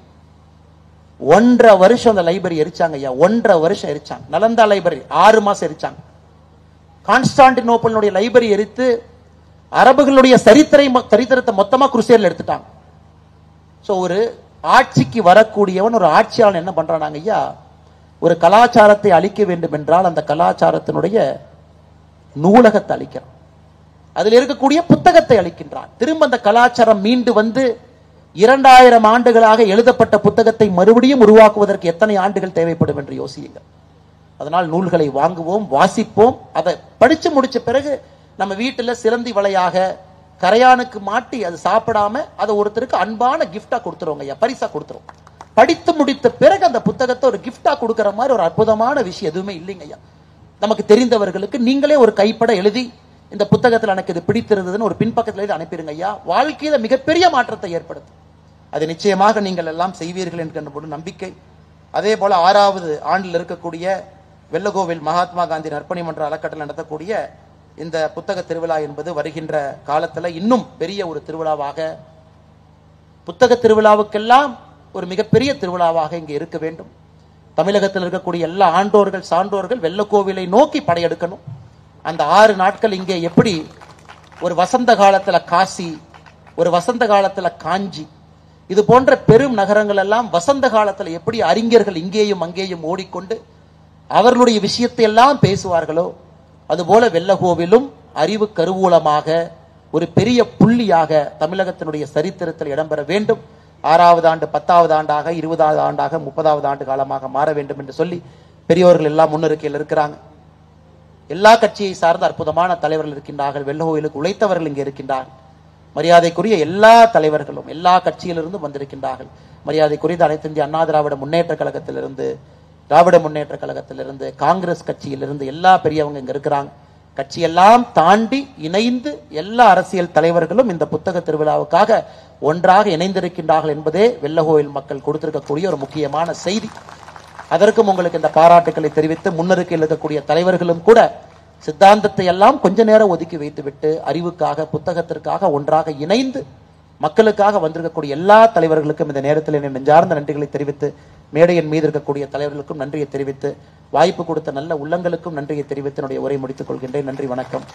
1.5 வருஷம் அந்த லைப்ரரி எரிச்சாங்க ஐயா. 1.5 வருஷம் எரிச்சாங்க. நலந்தா லைப்ரரி 6 மாசம் எரிச்சாங்க. கான்ஸ்டான்டினோப்பிளுடைய லைப்ரரி எரித்து அரபுகளுடைய சரித்திரத்தை மொத்தமா குருசேர்ல எடுத்துட்டாங்க. சோ ஒரு ஆட்சிக்கு வரக்கூடியவன் ஒரு ஆட்சியாளன் என்ன பண்றாங்க ஐயா, ஒரு கலாச்சாரத்தை அழிக்க வேண்டும் என்றால் அந்த கலாச்சாரத்தினுடைய நூலகத்தை அழிக்கிறான், அதில் இருக்கக்கூடிய புத்தகத்தை அளிக்கின்றான். திரும்ப அந்த கலாச்சாரம் மீண்டு வந்து 2000 ஆண்டுகளாக எழுதப்பட்ட புத்தகத்தை மறுபடியும் உருவாக்குவதற்கு எத்தனை ஆண்டுகள் தேவைப்படும் என்று யோசியுங்கள். அதனால் நூல்களை வாங்குவோம், வாசிப்போம். அதை படிச்சு முடிச்ச பிறகு நம்ம வீட்டுல சிலந்தி வலையாக கரையானுக்கு மாட்டி அது சாப்பிடாம அதை ஒருத்தருக்கு அன்பான கிஃப்டா கொடுத்துருவோங்க ஐயா, பரிசா கொடுத்துருவோம். படித்து முடித்த பிறகு அந்த புத்தகத்தை ஒரு கிஃப்டா கொடுக்கிற மாதிரி ஒரு அற்புதமான விஷயம் எதுவுமே இல்லைங்க ஐயா. நமக்கு தெரிந்தவர்களுக்கு நீங்களே ஒரு கைப்பட எழுதி இந்த புத்தகத்தில் எனக்கு இது பிடித்திருந்ததுன்னு ஒரு பின்பக்கத்தில் எழுதி அனுப்பிடுங்க ஐயா. வாழ்க்கையில மிகப்பெரிய மாற்றத்தை ஏற்படுத்தும். அது நிச்சயமாக நீங்கள் எல்லாம் செய்வீர்கள் என்கின்ற நம்பிக்கை. அதே போல 6வது ஆண்டில் இருக்கக்கூடிய வெள்ளகோவில் மகாத்மா காந்தி நற்பணி மன்ற அறக்கட்டளை நடத்தக்கூடிய இந்த புத்தக திருவிழா என்பது வருகின்ற காலத்துல இன்னும் பெரிய ஒரு திருவிழாவாக, புத்தக திருவிழாவுக்கெல்லாம் ஒரு மிகப்பெரிய திருவிழாவாக இங்கே இருக்க வேண்டும். தமிழகத்தில் இருக்கக்கூடிய எல்லா ஆண்டோர்கள் சான்றோர்கள் வெள்ளக்கோவிலை நோக்கி படையெடுக்கணும். அந்த 6 நாட்கள் இங்கே எப்படி ஒரு வசந்த காலத்துல காசி, ஒரு வசந்த காலத்துல காஞ்சி, இது போன்ற பெரும் நகரங்கள் எல்லாம் வசந்த காலத்துல எப்படி அறிஞர்கள் இங்கேயும் அங்கேயும் ஓடிக்கொண்டு அவர்களுடைய விஷயத்தை எல்லாம் பேசுவார்களோ, அதுபோல வெள்ளகோவிலும் அறிவு கருவூலமாக ஒரு பெரிய புள்ளியாக தமிழகத்தினுடைய சரித்திரத்தில் இடம்பெற வேண்டும். 6வது ஆண்டு 10வது ஆண்டாக 20வது ஆண்டாக 30வது ஆண்டு காலமாக மாற வேண்டும் என்று சொல்லி பெரியோர்கள் எல்லாம் முன்னறிக்கையில் இருக்கிறாங்க. எல்லா கட்சியை சார்ந்த அற்புதமான தலைவர்கள் இருக்கின்றார்கள். வெள்ளகோவிலுக்கு உழைத்தவர்கள் இங்கே இருக்கின்றார்கள். மரியாதைக்குரிய எல்லா தலைவர்களும் எல்லா கட்சியிலிருந்தும் வந்திருக்கின்றார்கள். மரியாதைக்குரிய அனைத்து இந்திய அண்ணா திராவிட முன்னேற்ற கழகத்திலிருந்து, திராவிட முன்னேற்ற கழகத்திலிருந்து, காங்கிரஸ் கட்சியிலிருந்து எல்லா பெரியவங்க இங்க இருக்கிறாங்க. கட்சியெல்லாம் தாண்டி இணைந்து எல்லா அரசியல் தலைவர்களும் இந்த புத்தக திருவிழாவுக்காக ஒன்றாக இணைந்திருக்கின்றார்கள் என்பதே வெள்ளகோவில் மக்கள் கொடுத்திருக்கக்கூடிய ஒரு முக்கியமான செய்தி. அதற்கும் உங்களுக்கு இந்த பாராட்டுக்களை தெரிவித்து முன்னறிக்கையில் இருக்கக்கூடிய தலைவர்களும் கூட சித்தாந்தத்தை எல்லாம் கொஞ்ச நேரம் ஒதுக்கி வைத்துவிட்டு அறிவுக்காக, புத்தகத்திற்காக ஒன்றாக இணைந்து மக்களுக்காக வந்திருக்கக்கூடிய எல்லா தலைவர்களுக்கும் இந்த நேரத்தில் நெஞ்சார்ந்த நன்றிகளை தெரிவித்து, மேடையின் மீது இருக்கக்கூடிய தலைவர்களுக்கும் நன்றியை தெரிவித்து, வாய்ப்பு கொடுத்த நல்ல உள்ளங்களுக்கும் நன்றியை தெரிவித்து என்னுடைய உரை முடித்துக் கொள்கின்றேன். நன்றி, வணக்கம்.